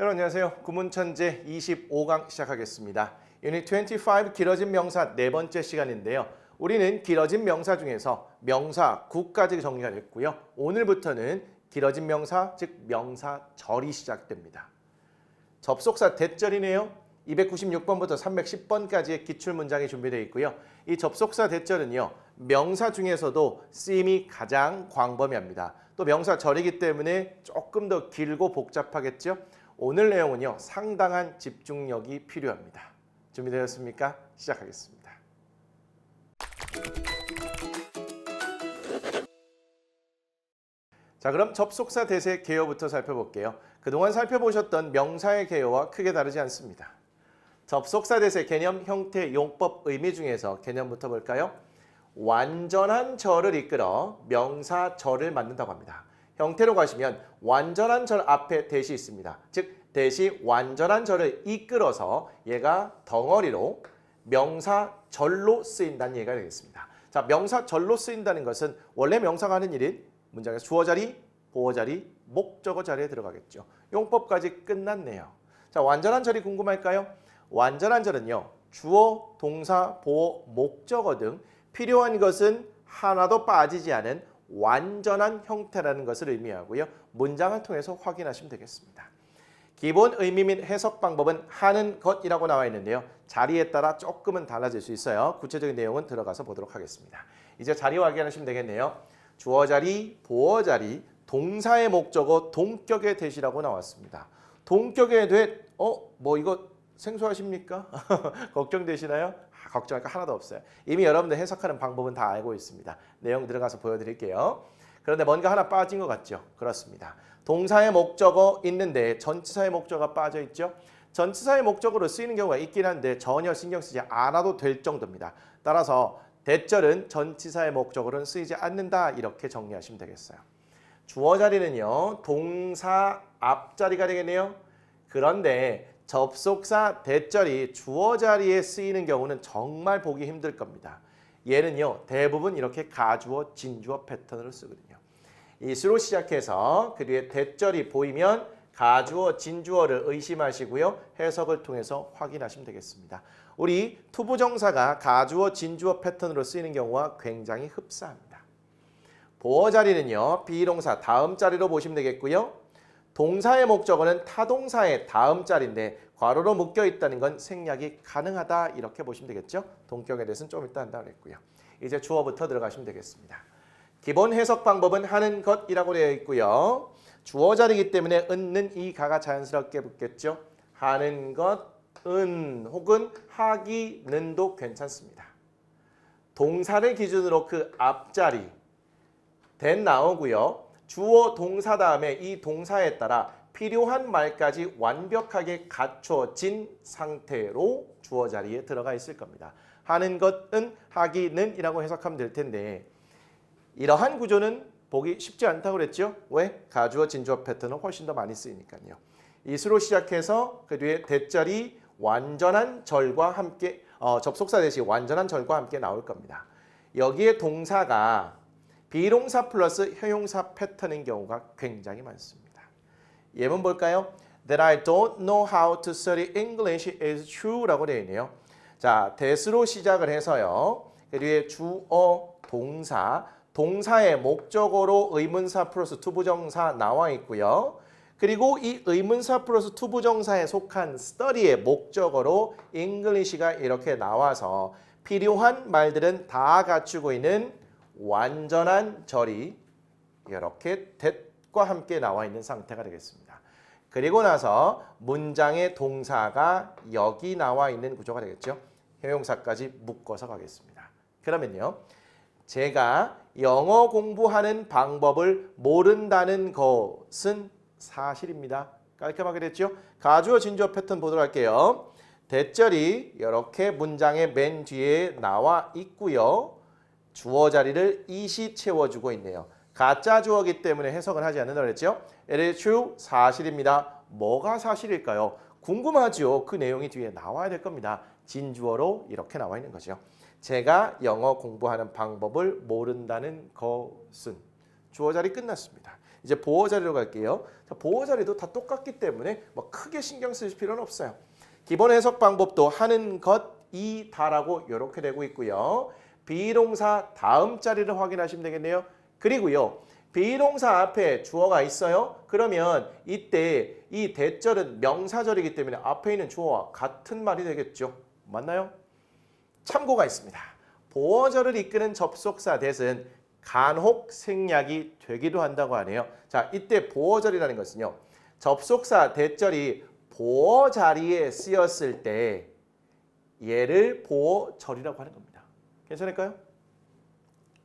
여러분 안녕하세요. 구문천재 25강 시작하겠습니다. 유닛 25 길어진 명사 네 번째 시간인데요. 우리는 길어진 명사 중에서 명사 9까지 정리가 됐고요. 오늘부터는 길어진 명사, 즉 명사절이 시작됩니다. 접속사 대절이네요. 296번부터 310번까지의 기출문장이 준비되어 있고요. 이 접속사 대절은요. 명사 중에서도 쓰임이 가장 광범위합니다. 또 명사절이기 때문에 조금 더 길고 복잡하겠죠. 오늘 내용은요. 상당한 집중력이 필요합니다. 준비되었습니까? 시작하겠습니다. 자, 그럼 접속사 대세 개요부터 살펴볼게요. 그동안 살펴보셨던 명사의 개요와 크게 다르지 않습니다. 접속사 대세 개념, 형태, 용법, 의미 중에서 개념부터 볼까요? 완전한 절을 이끌어 명사절을 만든다고 합니다. 형태로 가시면 완전한 절 앞에 대시 있습니다. 즉 대시 완전한 절을 이끌어서 얘가 덩어리로 명사절로 쓰인다는 얘기가 되겠습니다. 자, 명사절로 쓰인다는 것은 원래 명사가 하는 일인 문장에서 주어 자리, 보어 자리, 목적어 자리에 들어가겠죠. 용법까지 끝났네요. 자, 완전한 절이 궁금할까요? 완전한 절은요. 주어, 동사, 보어, 목적어 등 필요한 것은 하나도 빠지지 않은 완전한 형태라는 것을 의미하고요. 문장을 통해서 확인하시면 되겠습니다. 기본 의미 및 해석 방법은 하는 것이라고 나와 있는데요. 자리에 따라 조금은 달라질 수 있어요. 구체적인 내용은 들어가서 보도록 하겠습니다. 이제 자리 확인하시면 되겠네요. 주어 자리, 보어 자리, 동사의 목적어, 동격의 대시라고 나왔습니다. 동격의 대, 뭐 이거 생소하십니까? 걱정되시나요? 걱정할 거 하나도 없어요. 이미 여러분들 해석하는 방법은 다 알고 있습니다. 내용 들어가서 보여드릴게요. 그런데 뭔가 하나 빠진 것 같죠? 그렇습니다. 동사의 목적어 있는데 전치사의 목적어가 빠져 있죠? 전치사의 목적어로 쓰이는 경우가 있긴 한데 전혀 신경 쓰지 않아도 될 정도입니다. 따라서 대절은 전치사의 목적어로는 쓰이지 않는다 이렇게 정리하시면 되겠어요. 주어 자리는요. 동사 앞자리가 되겠네요. 그런데 접속사 대절이 주어 자리에 쓰이는 경우는 정말 보기 힘들 겁니다. 얘는요. 대부분 이렇게 가주어, 진주어 패턴으로 쓰거든요. 이수로 시작해서 그 뒤에 대절이 보이면 가주어, 진주어를 의심하시고요. 해석을 통해서 확인하시면 되겠습니다. 우리 투부정사가 가주어, 진주어 패턴으로 쓰이는 경우와 굉장히 흡사합니다. 보어 자리는요. 비동사 다음 자리로 보시면 되겠고요. 동사의 목적어는 타동사의 다음 자리인데 괄호로 묶여 있다는 건 생략이 가능하다 이렇게 보시면 되겠죠. 동격에 대해서는 좀 이따 한다고 했고요. 이제 주어부터 들어가시면 되겠습니다. 기본 해석 방법은 하는 것이라고 되어 있고요. 주어 자리이기 때문에 은는 이 가가 자연스럽게 붙겠죠. 하는 것, 은 혹은 하기, 는도 괜찮습니다. 동사를 기준으로 그 앞자리 된 나오고요. 주어 동사 다음에 이 동사에 따라 필요한 말까지 완벽하게 갖춰진 상태로 주어 자리에 들어가 있을 겁니다. 하는 것은 하기는 이라고 해석하면 될 텐데 이러한 구조는 보기 쉽지 않다고 그랬죠? 왜? 가주어, 진주어 패턴은 훨씬 더 많이 쓰이니까요. 이수로 시작해서 그 뒤에 대절이 완전한 절과 함께 접속사 대시 완전한 절과 함께 나올 겁니다. 여기에 동사가 비동사 플러스 형용사 패턴인 경우가 굉장히 많습니다. 예문 볼까요? That I don't know how to study English is true 라고 되어 있네요. 자, that으로 시작을 해서요. 그 뒤에 주어, 동사, 동사의 목적어로 의문사 플러스 투부정사 나와 있고요. 그리고 이 의문사 플러스 투부정사에 속한 study의 목적어로 English가 이렇게 나와서 필요한 말들은 다 갖추고 있는 완전한 절이 이렇게 that과 함께 나와 있는 상태가 되겠습니다. 그리고 나서 문장의 동사가 여기 나와 있는 구조가 되겠죠. 형용사까지 묶어서 가겠습니다. 그러면요. 제가 영어 공부하는 방법을 모른다는 것은 사실입니다. 깔끔하게 됐죠? 가주어, 진주어 패턴 보도록 할게요. 대절이 이렇게 문장의 맨 뒤에 나와 있고요. 주어 자리를 이시 채워주고 있네요. 가짜 주어기 때문에 해석을 하지 않는다고 그랬죠? It is true, 사실입니다. 뭐가 사실일까요? 궁금하죠? 그 내용이 뒤에 나와야 될 겁니다. 진주어로 이렇게 나와 있는 거죠. 제가 영어 공부하는 방법을 모른다는 것은 주어 자리 끝났습니다. 이제 보어 자리로 갈게요. 자, 보어 자리도 다 똑같기 때문에 뭐 크게 신경 쓰실 필요는 없어요. 기본 해석 방법도 하는 것이다라고 이렇게 되고 있고요. 비동사 다음 자리를 확인하시면 되겠네요. 그리고요. 비동사 앞에 주어가 있어요. 그러면 이때 이 대절은 명사절이기 때문에 앞에 있는 주어와 같은 말이 되겠죠. 맞나요? 참고가 있습니다. 보어절을 이끄는 접속사 that은 간혹 생략이 되기도 한다고 하네요. 자, 이때 보어절이라는 것은요. 접속사 that절이 보어 자리에 쓰였을 때 얘를 보어절이라고 하는 겁니다. 괜찮을까요?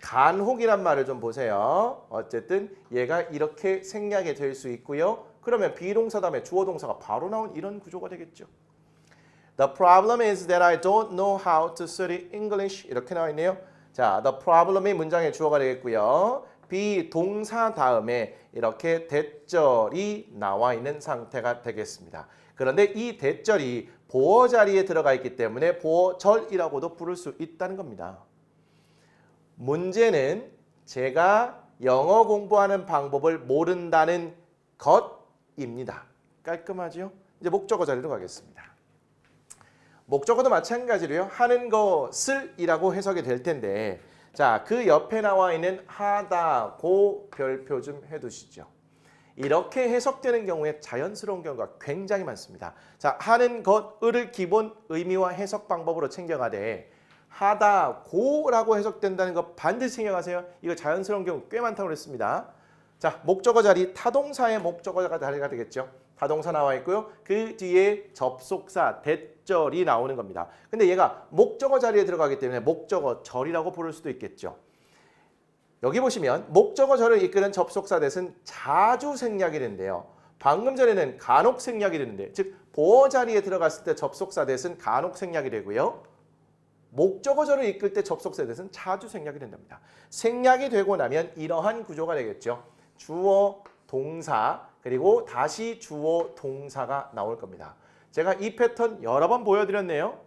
간혹이란 말을 좀 보세요. 어쨌든 얘가 이렇게 생략이 될 수 있고요. 그러면 비동사 다음에 주어 동사가 바로 나온 이런 구조가 되겠죠. The problem is that I don't know how to study English. 이렇게 나와 있네요. 자, the problem이 문장의 주어가 되겠고요. 비동사 다음에 이렇게 대절이 나와 있는 상태가 되겠습니다. 그런데 이 대절이 보어 자리에 들어가 있기 때문에 보어절이라고도 부를 수 있다는 겁니다. 문제는 제가 영어 공부하는 방법을 모른다는 것입니다. 깔끔하죠? 이제 목적어 자리로 가겠습니다. 목적어도 마찬가지로요. 하는 것을 이라고 해석이 될 텐데 자, 그 옆에 나와 있는 하다고 별표 좀 해두시죠. 이렇게 해석되는 경우에 자연스러운 경우가 굉장히 많습니다. 자, 하는 것을 기본 의미와 해석 방법으로 챙겨가되 하다고라고 해석된다는 거 반드시 생각하세요. 이거 자연스러운 경우 꽤 많다고 그랬습니다. 자, 목적어 자리 타동사의 목적어 자리가 되겠죠. 타동사 나와 있고요. 그 뒤에 접속사 대절이 나오는 겁니다. 근데 얘가 목적어 자리에 들어가기 때문에 목적어절이라고 부를 수도 있겠죠. 여기 보시면 목적어절을 이끄는 접속사 that은 자주 생략이 된대요. 방금 전에는 간혹 생략이 되는데 즉 보어 자리에 들어갔을 때 접속사 that은 간혹 생략이 되고요. 목적어절을 이끌 때 접속사 that은 자주 생략이 된답니다. 생략이 되고 나면 이러한 구조가 되겠죠. 주어, 동사, 그리고 다시 주어, 동사가 나올 겁니다. 제가 이 패턴 여러 번 보여드렸네요.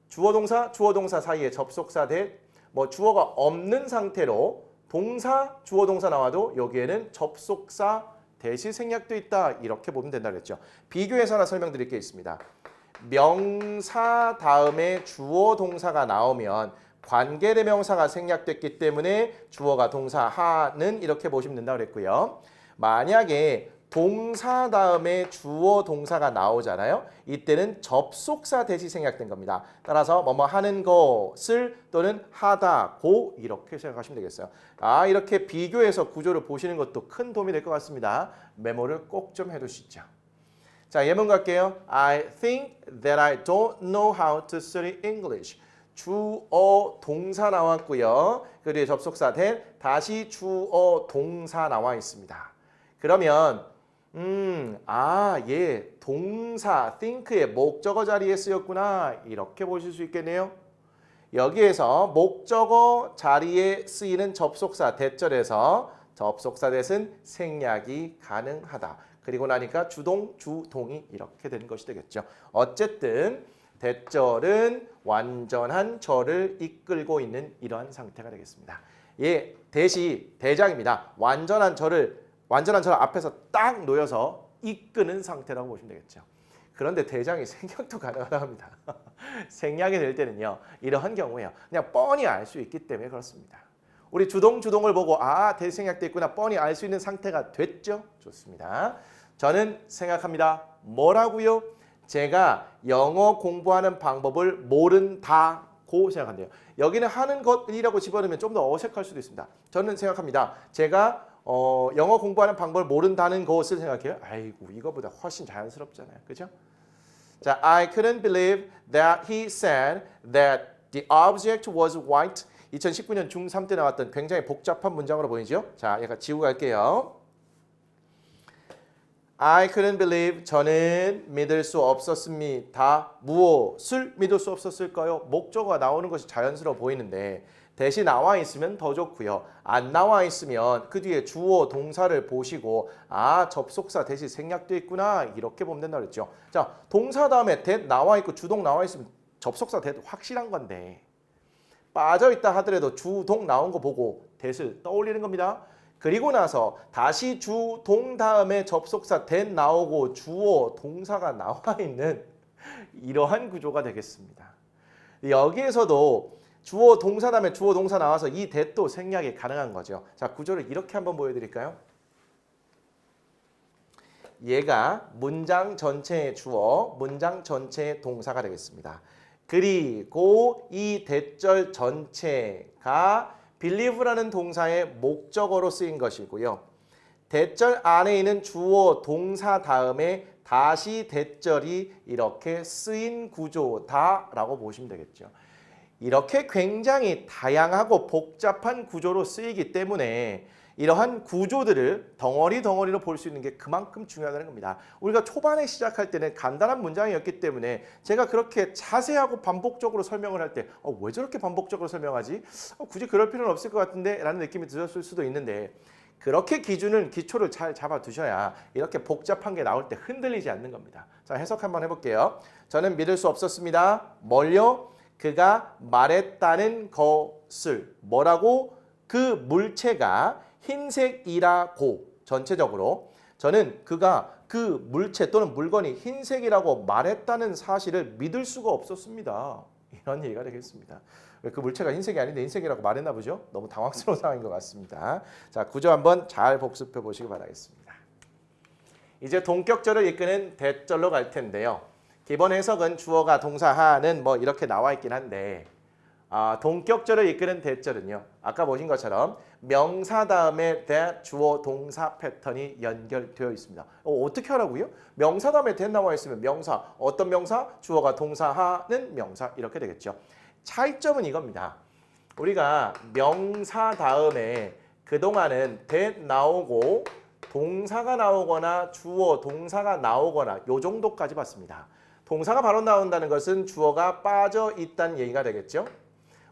주어, 동사 사이에 접속사 that, 뭐 주어가 없는 상태로 동사, 주어, 동사 나와도 여기에는 접속사 that이 생략돼 있다. 이렇게 보면 된다 그랬죠. 비교해서 하나 설명드릴 게 있습니다. 명사 다음에 주어 동사가 나오면 관계대명사가 생략됐기 때문에 주어가 동사 하는 이렇게 보시면 된다고 그랬고요. 만약에 동사 다음에 주어 동사가 나오잖아요. 이때는 접속사 that이 생략된 겁니다. 따라서 뭐뭐 하는 것을 또는 하다고 이렇게 생각하시면 되겠어요. 아, 이렇게 비교해서 구조를 보시는 것도 큰 도움이 될 것 같습니다. 메모를 꼭 좀 해두시죠. 자, 예문 갈게요. I think that I don't know how to study English. 주어 동사 나왔고요. 그리고 접속사 that, 다시 주어 동사 나와 있습니다. 그러면 예, 동사 think의 목적어 자리에 쓰였구나. 이렇게 보실 수 있겠네요. 여기에서 목적어 자리에 쓰이는 접속사 that절에서 접속사 that은 생략이 가능하다. 그리고 나니까 주동, 주동이 이렇게 되는 것이 되겠죠. 어쨌든 that절은 완전한 절을 이끌고 있는 이러한 상태가 되겠습니다. 예, that이 대장입니다. 완전한 절 앞에서 딱 놓여서 이끄는 상태라고 보시면 되겠죠. 그런데 대장이 생략도 가능하답니다. 생략이 될 때는요. 이러한 경우에요. 그냥 뻔히 알 수 있기 때문에 그렇습니다. 우리 주동을 보고 that 생략돼 있구나 뻔히 알 수 있는 상태가 됐죠? 좋습니다. 저는 생각합니다. 뭐라고요? 제가 영어 공부하는 방법을 모른다고 생각한대요. 여기는 하는 것이라고 집어넣으면 좀 더 어색할 수도 있습니다. 저는 생각합니다. 제가 영어 공부하는 방법을 모른다는 것을 생각해요. 아이고, 이거보다 훨씬 자연스럽잖아요. 그죠? 자, I couldn't believe that he said that the object was white. 2019년 중3 때 나왔던 굉장히 복잡한 문장으로 보이죠? 자, 약간 지우고 갈게요. I couldn't believe, 저는 믿을 수 없었습니다. 무엇을 믿을 수 없었을까요? 목적어가 나오는 것이 자연스러워 보이는데 대신 나와 있으면 더 좋고요. 안 나와 있으면 그 뒤에 주어 동사를 보시고 접속사 that이 생략돼 있구나 이렇게 보면 된다 그랬죠. 자, 동사 다음에 that 나와 있고 주동 나와 있으면 접속사 that 확실한 건데 빠져 있다 하더라도 주동 나온 거 보고 that을 떠올리는 겁니다. 그리고 나서 다시 주, 동 다음에 접속사 that 나오고 주어, 동사가 나와 있는 이러한 구조가 되겠습니다. 여기에서도 주어, 동사 다음에 주어, 동사 나와서 이 that도 생략이 가능한 거죠. 자, 구조를 이렇게 한번 보여드릴까요? 얘가 문장 전체의 주어, 문장 전체의 동사가 되겠습니다. 그리고 이 대절 전체가 believe라는 동사의 목적어로 쓰인 것이고요. 대절 안에 있는 주어, 동사 다음에 다시 대절이 이렇게 쓰인 구조다라고 보시면 되겠죠. 이렇게 굉장히 다양하고 복잡한 구조로 쓰이기 때문에 이러한 구조들을 덩어리로 볼 수 있는 게 그만큼 중요하다는 겁니다. 우리가 초반에 시작할 때는 간단한 문장이었기 때문에 제가 그렇게 자세하고 반복적으로 설명을 할 때 왜 저렇게 반복적으로 설명하지? 굳이 그럴 필요는 없을 것 같은데 라는 느낌이 드셨을 수도 있는데 그렇게 기초를 잘 잡아두셔야 이렇게 복잡한 게 나올 때 흔들리지 않는 겁니다. 자, 해석 한번 해볼게요. 저는 믿을 수 없었습니다. 뭘요? 그가 말했다는 것을 뭐라고? 그 물체가 흰색이라고 전체적으로 저는 그가 그 물체 또는 물건이 흰색이라고 말했다는 사실을 믿을 수가 없었습니다. 이런 얘기가 되겠습니다. 왜 그 물체가 흰색이 아닌데 흰색이라고 말했나 보죠? 너무 당황스러운 상황인 것 같습니다. 자, 구조 한번 잘 복습해 보시기 바라겠습니다. 이제 동격절을 이끄는 대절로 갈 텐데요. 기본 해석은 주어가 동사하는 뭐 이렇게 나와 있긴 한데 동격절을 이끄는 대절은요. 아까 보신 것처럼 명사 다음에 that 주어 동사 패턴이 연결되어 있습니다. 어떻게 하라고요? 명사 다음에 that 나와 있으면 명사, 어떤 명사? 주어가 동사하는 명사 이렇게 되겠죠. 차이점은 이겁니다. 우리가 명사 다음에 그동안은 that 나오고 동사가 나오거나 주어 동사가 나오거나 요 정도까지 봤습니다. 동사가 바로 나온다는 것은 주어가 빠져 있다는 얘기가 되겠죠.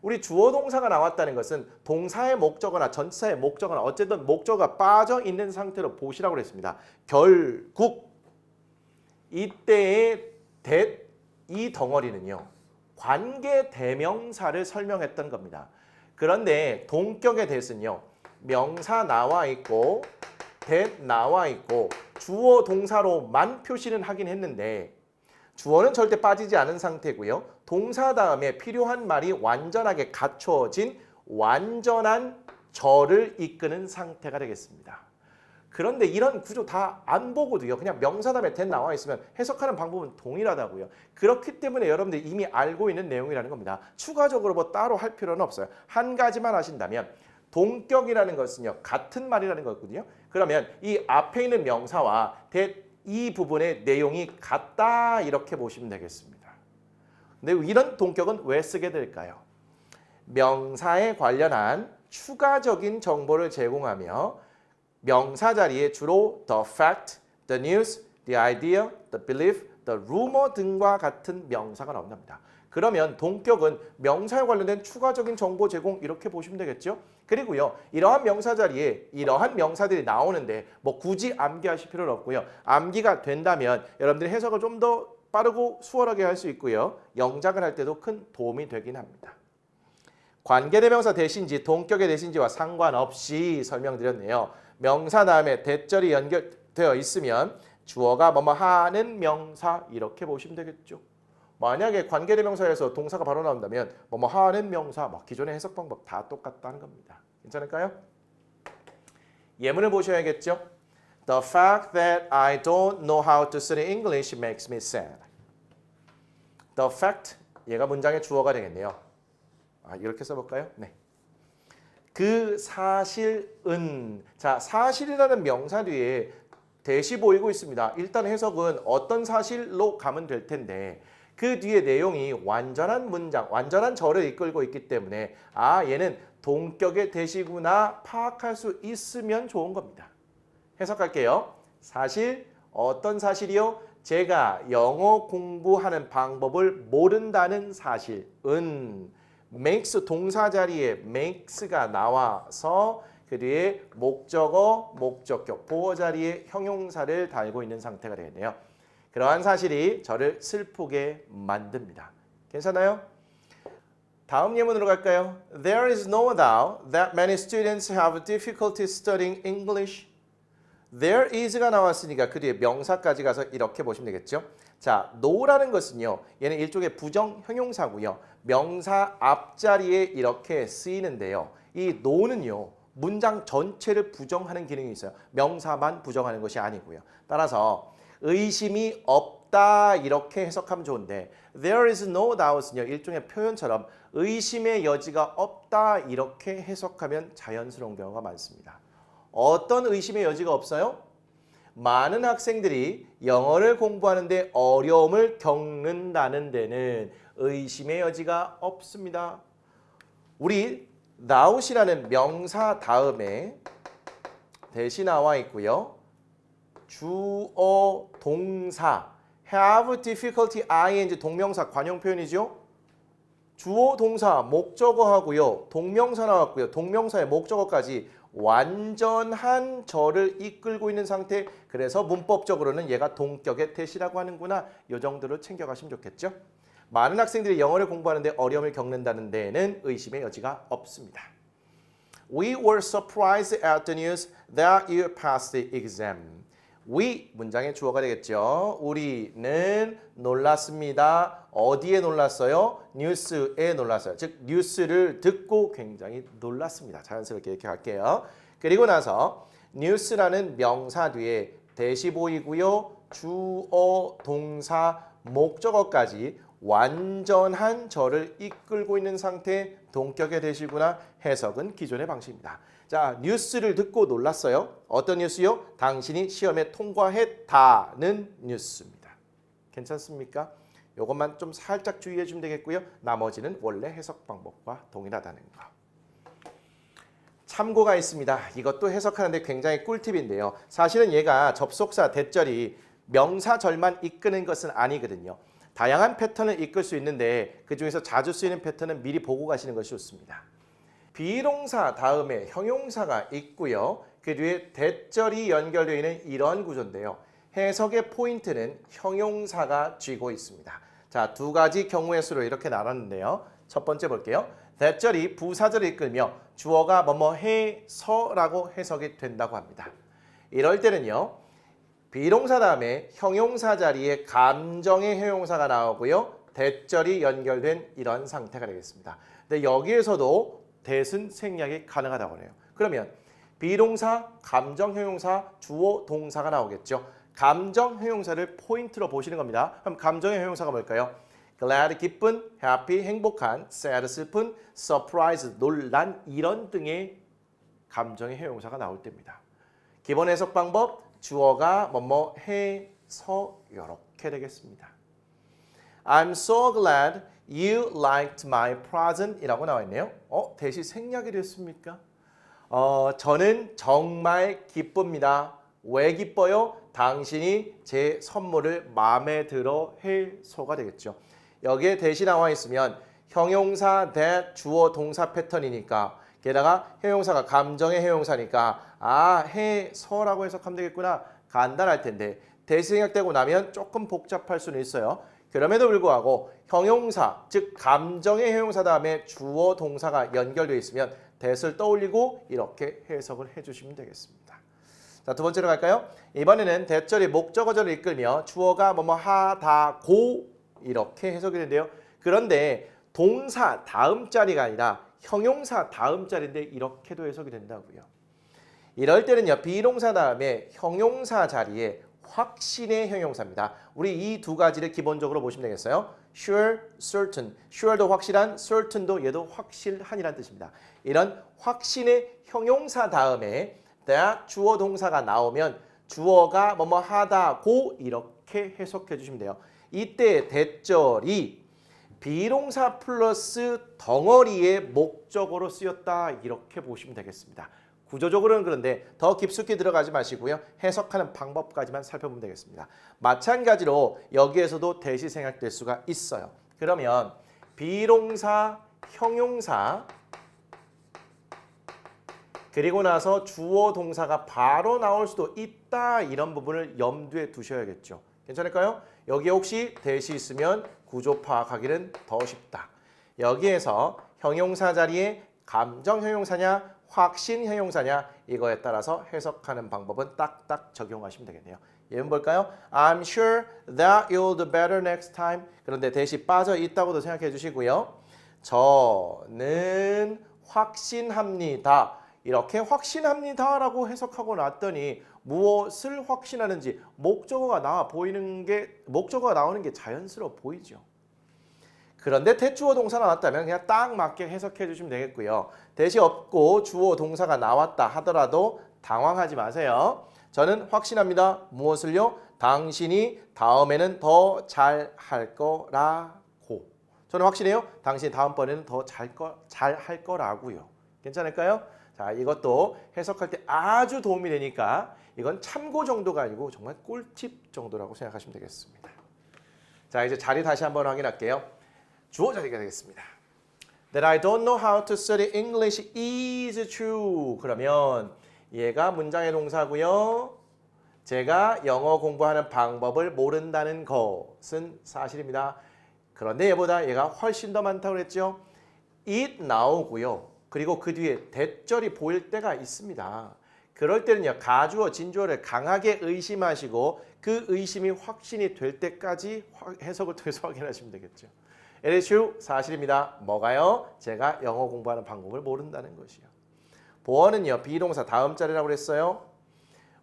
우리 주어 동사가 나왔다는 것은 동사의 목적어나 전치사의 목적어나 어쨌든 목적어가 빠져 있는 상태로 보시라고 그랬습니다. 결국 이때의 that 이 덩어리는요. 관계 대명사를 설명했던 겁니다. 그런데 동격의 that은요. 명사 나와 있고 that 나와 있고 주어 동사로만 표시는 하긴 했는데 주어는 절대 빠지지 않은 상태고요. 동사 다음에 필요한 말이 완전하게 갖춰진 완전한 절을 이끄는 상태가 되겠습니다. 그런데 이런 구조 다 안 보고도요. 그냥 명사 다음에 that 나와 있으면 해석하는 방법은 동일하다고요. 그렇기 때문에 여러분들이 이미 알고 있는 내용이라는 겁니다. 추가적으로 뭐 따로 할 필요는 없어요. 한 가지만 하신다면 동격이라는 것은요. 같은 말이라는 거거든요. 그러면 이 앞에 있는 명사와 that 이 부분의 내용이 같다 이렇게 보시면 되겠습니다. 근데 이런 동격은 왜 쓰게 될까요? 명사에 관련한 추가적인 정보를 제공하며 명사 자리에 주로 the fact, the news, the idea, the belief, the rumor 등과 같은 명사가 나온답니다. 그러면 동격은 명사에 관련된 추가적인 정보 제공 이렇게 보시면 되겠죠. 그리고요. 이러한 명사 자리에 이러한 명사들이 나오는데 뭐 굳이 암기하실 필요는 없고요. 암기가 된다면 여러분들이 해석을 좀 더 빠르고 수월하게 할 수 있고요. 영작을 할 때도 큰 도움이 되긴 합니다. 관계대명사 대신지 동격의 대신지와 상관없이 설명드렸네요. 명사 다음에 대절이 연결되어 있으면 주어가 뭐뭐 하는 명사 이렇게 보시면 되겠죠. 만약에 관계대명사에서 동사가 바로 나온다면 뭐뭐 하는 명사 막 기존의 해석 방법 다 똑같다는 겁니다. 괜찮을까요? 예문을 보셔야겠죠. The fact that I don't know how to study English makes me sad. The fact 얘가 문장의 주어가 되겠네요. 이렇게 써볼까요? 네. 그 사실은 자 사실이라는 명사 뒤에 대시 보이고 있습니다. 일단 해석은 어떤 사실로 가면 될 텐데 그 뒤에 내용이 완전한 문장, 완전한 절을 이끌고 있기 때문에 얘는 동격의 대시구나 파악할 수 있으면 좋은 겁니다. 해석할게요. 사실, 어떤 사실이요? 제가 영어 공부하는 방법을 모른다는 사실은 makes 동사 자리에 makes가 나와서 그 뒤에 목적어, 목적격, 보어 자리에 형용사를 달고 있는 상태가 되겠네요. 그러한 사실이 저를 슬프게 만듭니다. 괜찮아요? 다음 예문으로 갈까요? There is no doubt that many students have difficulty studying English. There is가 나왔으니까 그 뒤에 명사까지 가서 이렇게 보시면 되겠죠. 자, no라는 것은요. 얘는 일종의 부정 형용사고요. 명사 앞자리에 이렇게 쓰이는데요. 이 no는요. 문장 전체를 부정하는 기능이 있어요. 명사만 부정하는 것이 아니고요. 따라서 의심이 없다 이렇게 해석하면 좋은데 there is no doubt은요. 일종의 표현처럼 의심의 여지가 없다 이렇게 해석하면 자연스러운 경우가 많습니다. 어떤 의심의 여지가 없어요? 많은 학생들이 영어를 공부하는데 어려움을 겪는다는 데는 의심의 여지가 없습니다. 우리 doubt이라는 명사 다음에 대시 나와 있고요. 주어, 동사, have difficulty, ing 동명사 관용 표현이죠. 주어, 동사, 목적어하고요. 동명사 나왔고요. 동명사의 목적어까지 완전한 저를 이끌고 있는 상태. 그래서 문법적으로는 얘가 동격의 대시라고 하는구나. 이 정도로 챙겨가시면 좋겠죠. 많은 학생들이 영어를 공부하는데 어려움을 겪는다는 데에는 의심의 여지가 없습니다. We were surprised at the news that you passed the exam. We 문장의 주어가 되겠죠. 우리는 놀랐습니다. 어디에 놀랐어요? 뉴스에 놀랐어요. 즉 뉴스를 듣고 굉장히 놀랐습니다. 자연스럽게 이렇게 갈게요. 그리고 나서 뉴스라는 명사 뒤에 대시 보이고요. 주어, 동사, 목적어까지 완전한 저를 이끌고 있는 상태 동격의 대시구나. 해석은 기존의 방식입니다. 자, 뉴스를 듣고 놀랐어요. 어떤 뉴스요? 당신이 시험에 통과했다는 뉴스입니다. 괜찮습니까? 이것만 좀 살짝 주의해 주면 되겠고요. 나머지는 원래 해석 방법과 동일하다는 거. 참고가 있습니다. 이것도 해석하는데 굉장히 꿀팁인데요. 사실은 얘가 접속사 대절이 명사절만 이끄는 것은 아니거든요. 다양한 패턴을 이끌 수 있는데 그중에서 자주 쓰이는 패턴은 미리 보고 가시는 것이 좋습니다. 비동사 다음에 형용사가 있고요. 그 뒤에 대절이 연결되어 있는 이런 구조인데요. 해석의 포인트는 형용사가 쥐고 있습니다. 자, 두 가지 경우의 수로 이렇게 나눴는데요. 첫 번째 볼게요. 대절이 부사절을 이끌며 주어가 뭐뭐 해서라고 해석이 된다고 합니다. 이럴 때는요. 비동사 다음에 형용사 자리에 감정의 형용사가 나오고요. 대절이 연결된 이런 상태가 되겠습니다. 근데 여기에서도 대신 생략이 가능하다고 해요. 그러면 비동사, 감정 형용사, 주어, 동사가 나오겠죠. 감정 형용사를 포인트로 보시는 겁니다. 그럼 감정의 형용사가 뭘까요? glad, 기쁜, happy, 행복한, sad, 슬픈, surprise, 놀란 이런 등의 감정의 형용사가 나올 때입니다. 기본 해석 방법, 주어가 뭐뭐 해서 이렇게 되겠습니다. I'm so glad you liked my present 이라고 나와 있네요. 대시 생략이 됐습니까? 저는 정말 기쁩니다. 왜 기뻐요? 당신이 제 선물을 마음에 들어 해서가 되겠죠. 여기에 대시 나와 있으면 형용사, that, 주어, 동사 패턴이니까 게다가 형용사가 감정의 형용사니까 해서라고 해석하면 되겠구나. 간단할 텐데 대시 생략되고 나면 조금 복잡할 수는 있어요. 그럼에도 불구하고 형용사, 즉 감정의 형용사 다음에 주어, 동사가 연결되어 있으면 that을 떠올리고 이렇게 해석을 해주시면 되겠습니다. 자, 두 번째로 갈까요? 이번에는 that절이 목적어절을 이끌며 주어가 뭐뭐 하다고 이렇게 해석이 되는데요. 그런데 동사 다음 자리가 아니라 형용사 다음 자리인데 이렇게도 해석이 된다고요. 이럴 때는요. 비동사 다음에 형용사 자리에 확신의 형용사입니다. 우리 이 두 가지를 기본적으로 보시면 되겠어요. sure, certain. sure도 확실한, certain도 얘도 확실한이라는 뜻입니다. 이런 확신의 형용사 다음에 that 주어 동사가 나오면 주어가 뭐뭐 하다고 이렇게 해석해 주시면 돼요. 이때 대절이 비동사 플러스 덩어리의 목적어로 쓰였다 이렇게 보시면 되겠습니다. 구조적으로는 그런데 더 깊숙이 들어가지 마시고요. 해석하는 방법까지만 살펴보면 되겠습니다. 마찬가지로 여기에서도 대시 생략될 수가 있어요. 그러면 비동사, 형용사 그리고 나서 주어 동사가 바로 나올 수도 있다 이런 부분을 염두에 두셔야겠죠. 괜찮을까요? 여기에 혹시 대시 있으면 구조 파악하기는 더 쉽다. 여기에서 형용사 자리에 감정 형용사냐 확신 형용사냐 이거에 따라서 해석하는 방법은 딱딱 적용하시면 되겠네요. 예문 볼까요? I'm sure that you'll do better next time. 그런데 대시 빠져 있다고도 생각해 주시고요. 저는 확신합니다. 이렇게 확신합니다라고 해석하고 났더니 무엇을 확신하는지 목적어가 나오는 게 자연스러워 보이죠. 그런데 대주어 동사 나왔다면 그냥 딱 맞게 해석해 주시면 되겠고요. 대시 없고 주어 동사가 나왔다 하더라도 당황하지 마세요. 저는 확신합니다. 무엇을요? 당신이 다음에는 더 잘할 거라고. 저는 확신해요. 당신이 다음번에는 더 잘할 거라고요. 괜찮을까요? 자, 이것도 해석할 때 아주 도움이 되니까 이건 참고 정도가 아니고 정말 꿀팁 정도라고 생각하시면 되겠습니다. 자, 이제 자리 다시 한번 확인할게요. 주어 자리가 되겠습니다. That I don't know how to study English is true. 그러면 얘가 문장의 동사고요. 제가 영어 공부하는 방법을 모른다는 것은 사실입니다. 그런데 얘보다 얘가 훨씬 더 많다고 그랬죠. it 나오고요. 그리고 그 뒤에 대절이 보일 때가 있습니다. 그럴 때는요. 가주어, 진주어를 강하게 의심하시고 그 의심이 확신이 될 때까지 해석을 통해서 확인하시면 되겠죠. It is true. 사실입니다. 뭐가요? 제가 영어 공부하는 방법을 모른다는 것이요. 보어는요. 비동사 다음 자리라고 그랬어요.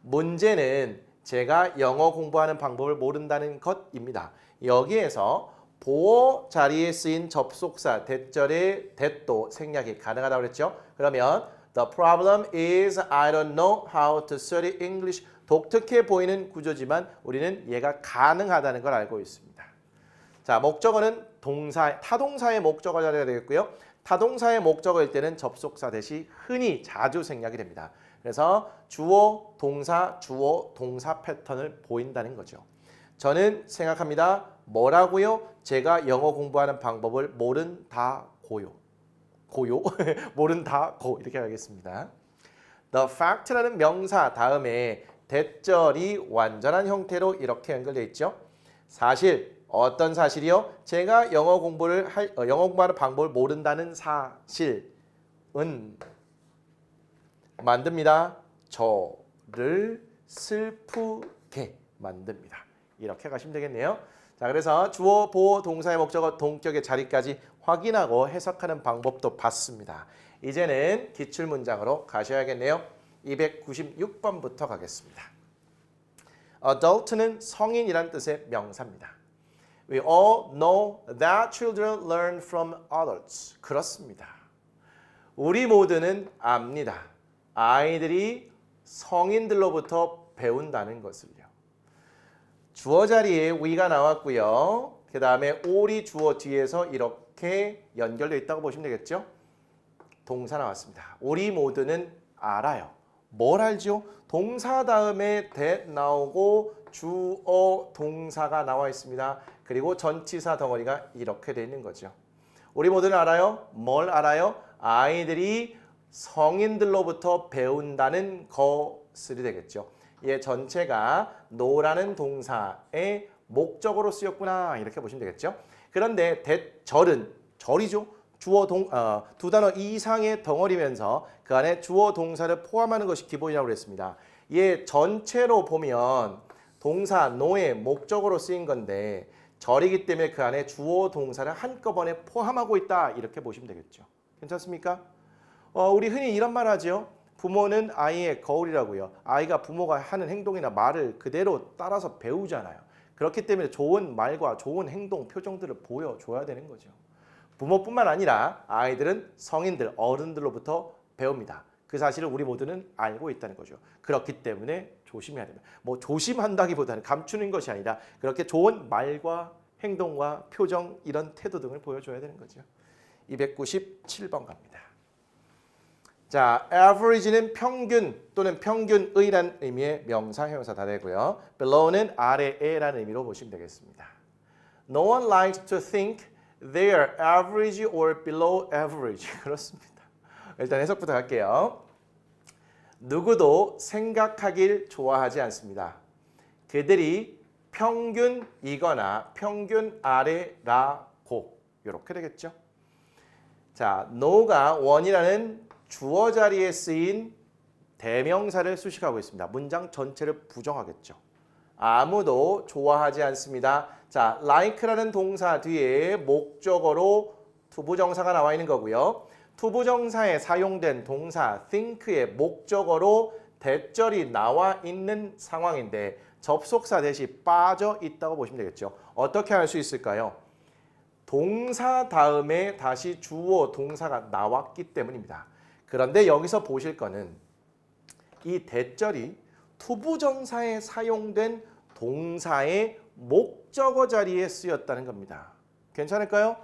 문제는 제가 영어 공부하는 방법을 모른다는 것입니다. 여기에서 보어 자리에 쓰인 접속사 대절의 대도 생략이 가능하다고 그랬죠. 그러면 The problem is I don't know how to study English. 독특해 보이는 구조지만 우리는 얘가 가능하다는 걸 알고 있습니다. 자, 목적어는 타동사의 목적어 자리가 되겠고요. 타동사의 목적어일 때는 접속사 대시 흔히 자주 생략이 됩니다. 그래서 주어, 동사 패턴을 보인다는 거죠. 저는 생각합니다. 뭐라고요? 제가 영어 공부하는 방법을 모른다고요. 모른다고 이렇게 하겠습니다. The fact라는 명사 다음에 대절이 완전한 형태로 이렇게 연결되어 있죠. 사실, 어떤 사실이요? 제가 영어 공부하는 방법을 모른다는 사실은 만듭니다. 저를 슬프게 만듭니다. 이렇게 가시면 되겠네요. 자, 그래서 주어, 보어, 동사의 목적어, 동격의 자리까지 확인하고 해석하는 방법도 봤습니다. 이제는 기출문장으로 가셔야겠네요. 296번부터 가겠습니다. Adult는 성인이란 뜻의 명사입니다. We all know that children learn from adults. 그렇습니다. 우리 모두는 압니다. 아이들이 성인들로부터 배운다는 것을요. 주어 자리에 we가 나왔고요. 그 다음에 all이 주어 뒤에서 이렇게 연결되어 있다고 보시면 되겠죠. 동사 나왔습니다. 우리 모두는 알아요. 뭘 알죠? 동사 다음에 that 나오고 주어 동사가 나와 있습니다. 그리고 전치사 덩어리가 이렇게 되어 있는 거죠. 우리 모두는 알아요. 뭘 알아요? 아이들이 성인들로부터 배운다는 것이 되겠죠. 얘 전체가 know라는 동사의 목적으로 쓰였구나 이렇게 보시면 되겠죠. 그런데 절이죠. 두 단어 이상의 덩어리면서 그 안에 주어 동사를 포함하는 것이 기본이라고 그랬습니다. 얘 전체로 보면 동사 know의 목적으로 쓰인 건데 절이기 때문에 그 안에 주어 동사를 한꺼번에 포함하고 있다 이렇게 보시면 되겠죠. 괜찮습니까? 우리 흔히 이런 말 하죠. 부모는 아이의 거울이라고요. 아이가 부모가 하는 행동이나 말을 그대로 따라서 배우잖아요. 그렇기 때문에 좋은 말과 좋은 행동, 표정들을 보여줘야 되는 거죠. 부모뿐만 아니라 아이들은 성인들, 어른들로부터 배웁니다. 그 사실을 우리 모두는 알고 있다는 거죠. 그렇기 때문에 조심해야 됩니다. 뭐 조심한다기보다는 감추는 것이 아니라 그렇게 좋은 말과 행동과 표정 이런 태도 등을 보여줘야 되는 거죠. 297번 갑니다. 자, average는 평균 또는 평균의라는 의미의 명사, 형용사 다 되고요. below는 아래에라는 의미로 보시면 되겠습니다. No one likes to think they are average or below average. 그렇습니다. 일단 해석부터 할게요. 누구도 생각하길 좋아하지 않습니다. 그들이 평균이거나 평균 아래라고 이렇게 되겠죠. 자, no가 원이라는 주어 자리에 쓰인 대명사를 수식하고 있습니다. 문장 전체를 부정하겠죠. 아무도 좋아하지 않습니다. 자, like라는 동사 뒤에 목적어로 투부정사가 나와 있는 거고요. 투부정사에 사용된 동사 think의 목적어로 대절이 나와 있는 상황인데 접속사 대시 빠져 있다고 보시면 되겠죠. 어떻게 할 수 있을까요? 동사 다음에 다시 주어 동사가 나왔기 때문입니다. 그런데 여기서 보실 거는 이 대절이 투부정사에 사용된 동사의 목적어 자리에 쓰였다는 겁니다. 괜찮을까요?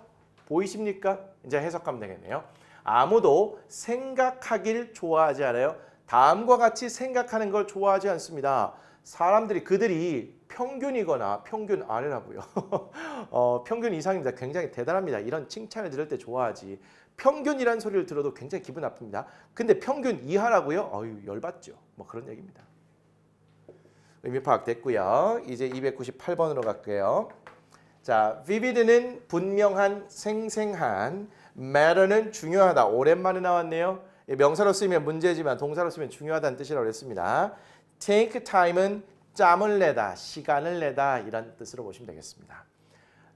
보이십니까? 이제 해석하면 되겠네요. 아무도 생각하길 좋아하지 않아요. 다음과 같이 생각하는 걸 좋아하지 않습니다. 사람들이 그들이 평균이거나 평균 아래라고요. 평균 이상입니다. 굉장히 대단합니다. 이런 칭찬을 들을 때 좋아하지. 평균이라는 소리를 들어도 굉장히 기분 나쁩니다. 근데 평균 이하라고요? 어휴, 열받죠. 뭐 그런 얘기입니다. 의미 파악됐고요. 이제 298번으로 갈게요. 자, vivid는 분명한, 생생한, matter는 중요하다. 오랜만에 나왔네요. 명사로 쓰면 문제지만 동사로 쓰면 중요하다는 뜻이라고 했습니다. take time은 짬을 내다, 시간을 내다 이런 뜻으로 보시면 되겠습니다.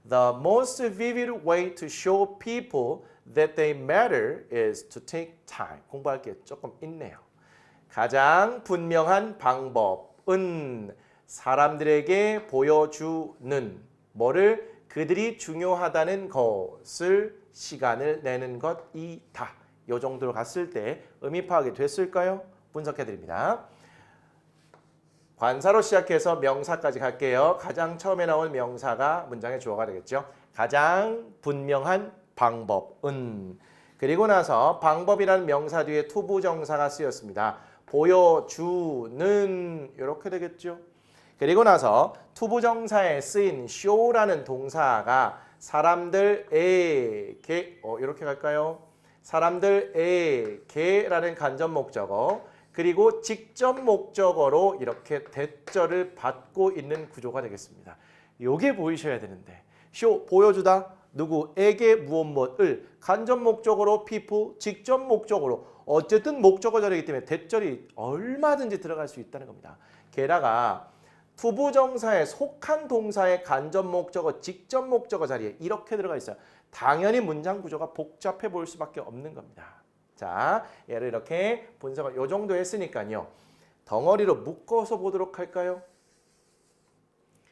The most vivid way to show people that they matter is to take time. 공부할 게 조금 있네요. 가장 분명한 방법은 사람들에게 보여주는 뭐를 그들이 중요하다는 것을 시간을 내는 것이다. 이 정도로 갔을 때 의미 파악이 됐을까요? 분석해 드립니다. 관사로 시작해서 명사까지 갈게요. 가장 처음에 나온 명사가 문장의 주어가 되겠죠. 가장 분명한 방법은 그리고 나서 방법이라는 명사 뒤에 투부정사가 쓰였습니다. 보여주는 이렇게 되겠죠. 그리고 나서 투부정사에 쓰인 show라는 동사가 사람들에게 이렇게 갈까요? 사람들에게라는 간접 목적어 그리고 직접 목적어로 이렇게 대절을 받고 있는 구조가 되겠습니다. 요게 보이셔야 되는데 쇼 보여주다 누구에게 무엇을 간접 목적어로 people 직접 목적어로 어쨌든 목적어 자리이기 때문에 대절이 얼마든지 들어갈 수 있다는 겁니다. 게다가 투부정사에 속한 동사의 간접 목적어 직접 목적어 자리에 이렇게 들어가 있어요. 당연히 문장 구조가 복잡해 보일 수밖에 없는 겁니다. 자, 얘를 이렇게 분석을 요 정도 했으니까요. 덩어리로 묶어서 보도록 할까요?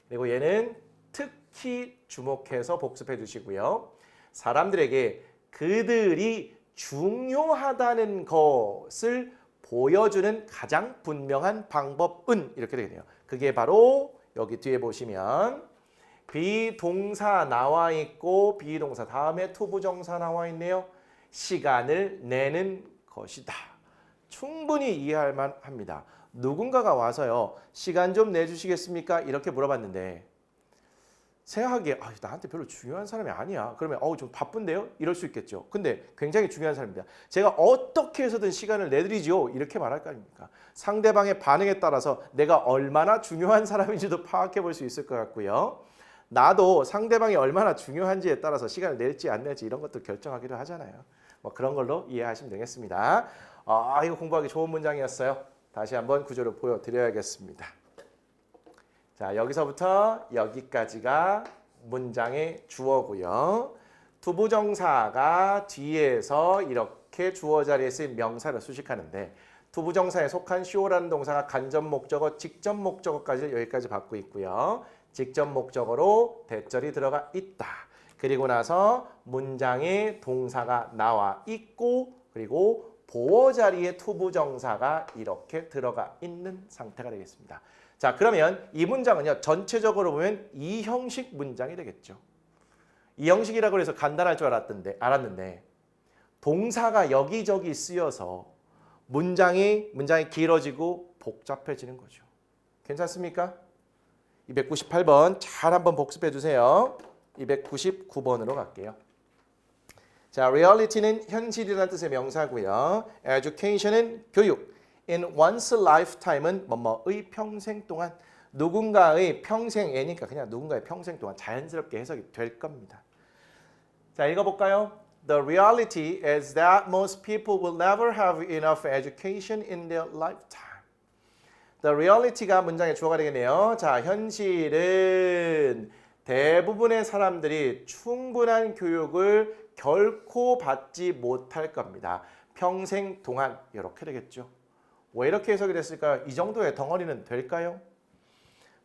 그리고 얘는 특히 주목해서 복습해 주시고요. 사람들에게 그들이 중요하다는 것을 보여주는 가장 분명한 방법은 이렇게 되겠네요. 그게 바로 여기 뒤에 보시면 비동사 나와 있고 비동사 다음에 투부정사 나와 있네요. 시간을 내는 것이다. 충분히 이해할 만합니다. 누군가가 와서요. 시간 좀 내주시겠습니까? 이렇게 물어봤는데 생각하기에 나한테 별로 중요한 사람이 아니야. 그러면 좀 바쁜데요? 이럴 수 있겠죠. 근데 굉장히 중요한 사람입니다. 제가 어떻게 해서든 시간을 내드리죠. 이렇게 말할 거 아닙니까? 상대방의 반응에 따라서 내가 얼마나 중요한 사람인지도 파악해 볼 수 있을 것 같고요. 나도 상대방이 얼마나 중요한지에 따라서 시간을 낼지 안 낼지 이런 것도 결정하기도 하잖아요. 뭐 그런 걸로 이해하시면 되겠습니다. 이거 공부하기 좋은 문장이었어요. 다시 한번 구조를 보여드려야겠습니다. 자, 여기서부터 여기까지가 문장의 주어고요. 투부정사가 뒤에서 이렇게 주어 자리에 쓰인 명사를 수식하는데 투부정사에 속한 show라는 동사가 간접 목적어, 직접 목적어까지 여기까지 받고 있고요. 직접 목적어로 대절이 들어가 있다. 그리고 나서 문장에 동사가 나와 있고 그리고 보어 자리에 투부정사가 이렇게 들어가 있는 상태가 되겠습니다. 자, 그러면 이 문장은요. 전체적으로 보면 이 형식 문장이 되겠죠. 이 형식이라고 해서 간단할 줄 알았는데 동사가 여기저기 쓰여서 문장이 길어지고 복잡해지는 거죠. 괜찮습니까? 298번 잘 한번 복습해 주세요. 299번으로 갈게요. 자, reality는 현실이라는 뜻의 명사고요. education은 교육. in one's lifetime은 뭐뭐의 평생 동안 누군가의 평생애니까 그냥 누군가의 평생 동안 자연스럽게 해석이 될 겁니다. 자, 읽어볼까요? The reality is that most people will never have enough education in their lifetime. The reality가 문장의 주어가 되겠네요. 자, 현실은 대부분의 사람들이 충분한 교육을 결코 받지 못할 겁니다. 평생 동안 이렇게 되겠죠. 왜 이렇게 해석이 됐을까요? 이 정도의 덩어리는 될까요?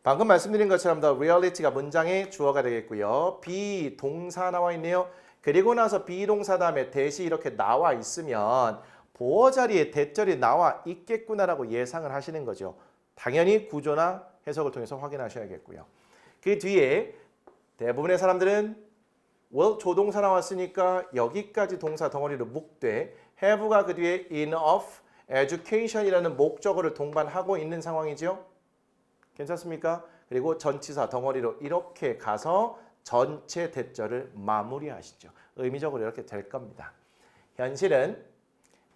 방금 말씀드린 것처럼 the reality가 문장의 주어가 되겠고요. 비동사 나와 있네요. 그리고 나서 비동사 다음에 대시 이렇게 나와 있으면 보어 자리에 대절이 나와 있겠구나라고 예상을 하시는 거죠. 당연히 구조나 해석을 통해서 확인하셔야겠고요. 그 뒤에 대부분의 사람들은 will 조동사 나왔으니까 여기까지 동사 덩어리로 묶되 have가 그 뒤에 enough education이라는 목적어를 동반하고 있는 상황이죠. 괜찮습니까? 그리고 전치사 덩어리로 이렇게 가서 전체 대절을 마무리하시죠. 의미적으로 이렇게 될 겁니다. 현실은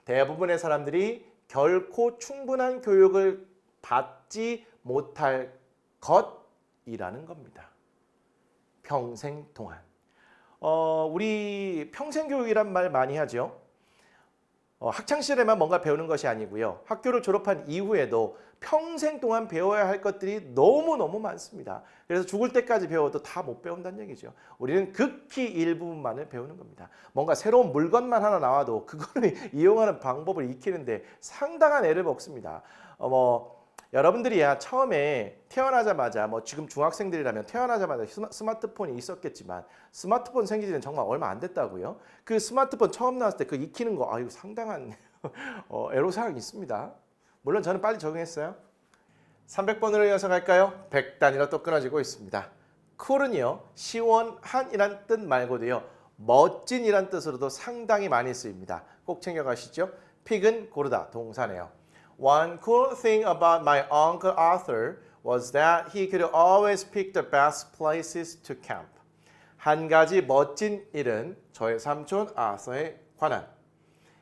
대부분의 사람들이 결코 충분한 교육을 받지 못할 것이라는 겁니다. 평생 동안. 우리 평생교육이란 말 많이 하죠. 학창시절에만 뭔가 배우는 것이 아니고요. 학교를 졸업한 이후에도 평생 동안 배워야 할 것들이 너무너무 많습니다. 그래서 죽을 때까지 배워도 다 못 배운다는 얘기죠. 우리는 극히 일부분만을 배우는 겁니다. 뭔가 새로운 물건만 하나 나와도 그거를 이용하는 방법을 익히는데 상당한 애를 먹습니다. 여러분들이야 처음에 태어나자마자 지금 중학생들이라면 태어나자마자 스마트폰이 있었겠지만 스마트폰 생기지는 정말 얼마 안 됐다고요. 그 스마트폰 처음 나왔을 때 그 익히는 거 이거 상당한 애로사항이 있습니다. 물론 저는 빨리 적응했어요. 300번으로 이어서 갈까요? 100단위로 또 끊어지고 있습니다. cool은요 시원한이란 뜻 말고도요 멋진이란 뜻으로도 상당히 많이 쓰입니다. 꼭 챙겨가시죠. 픽은 고르다 동사네요. One cool thing about my uncle Arthur was that he could always pick the best places to camp. 한 가지 멋진 일은 저의 삼촌 아서에 관한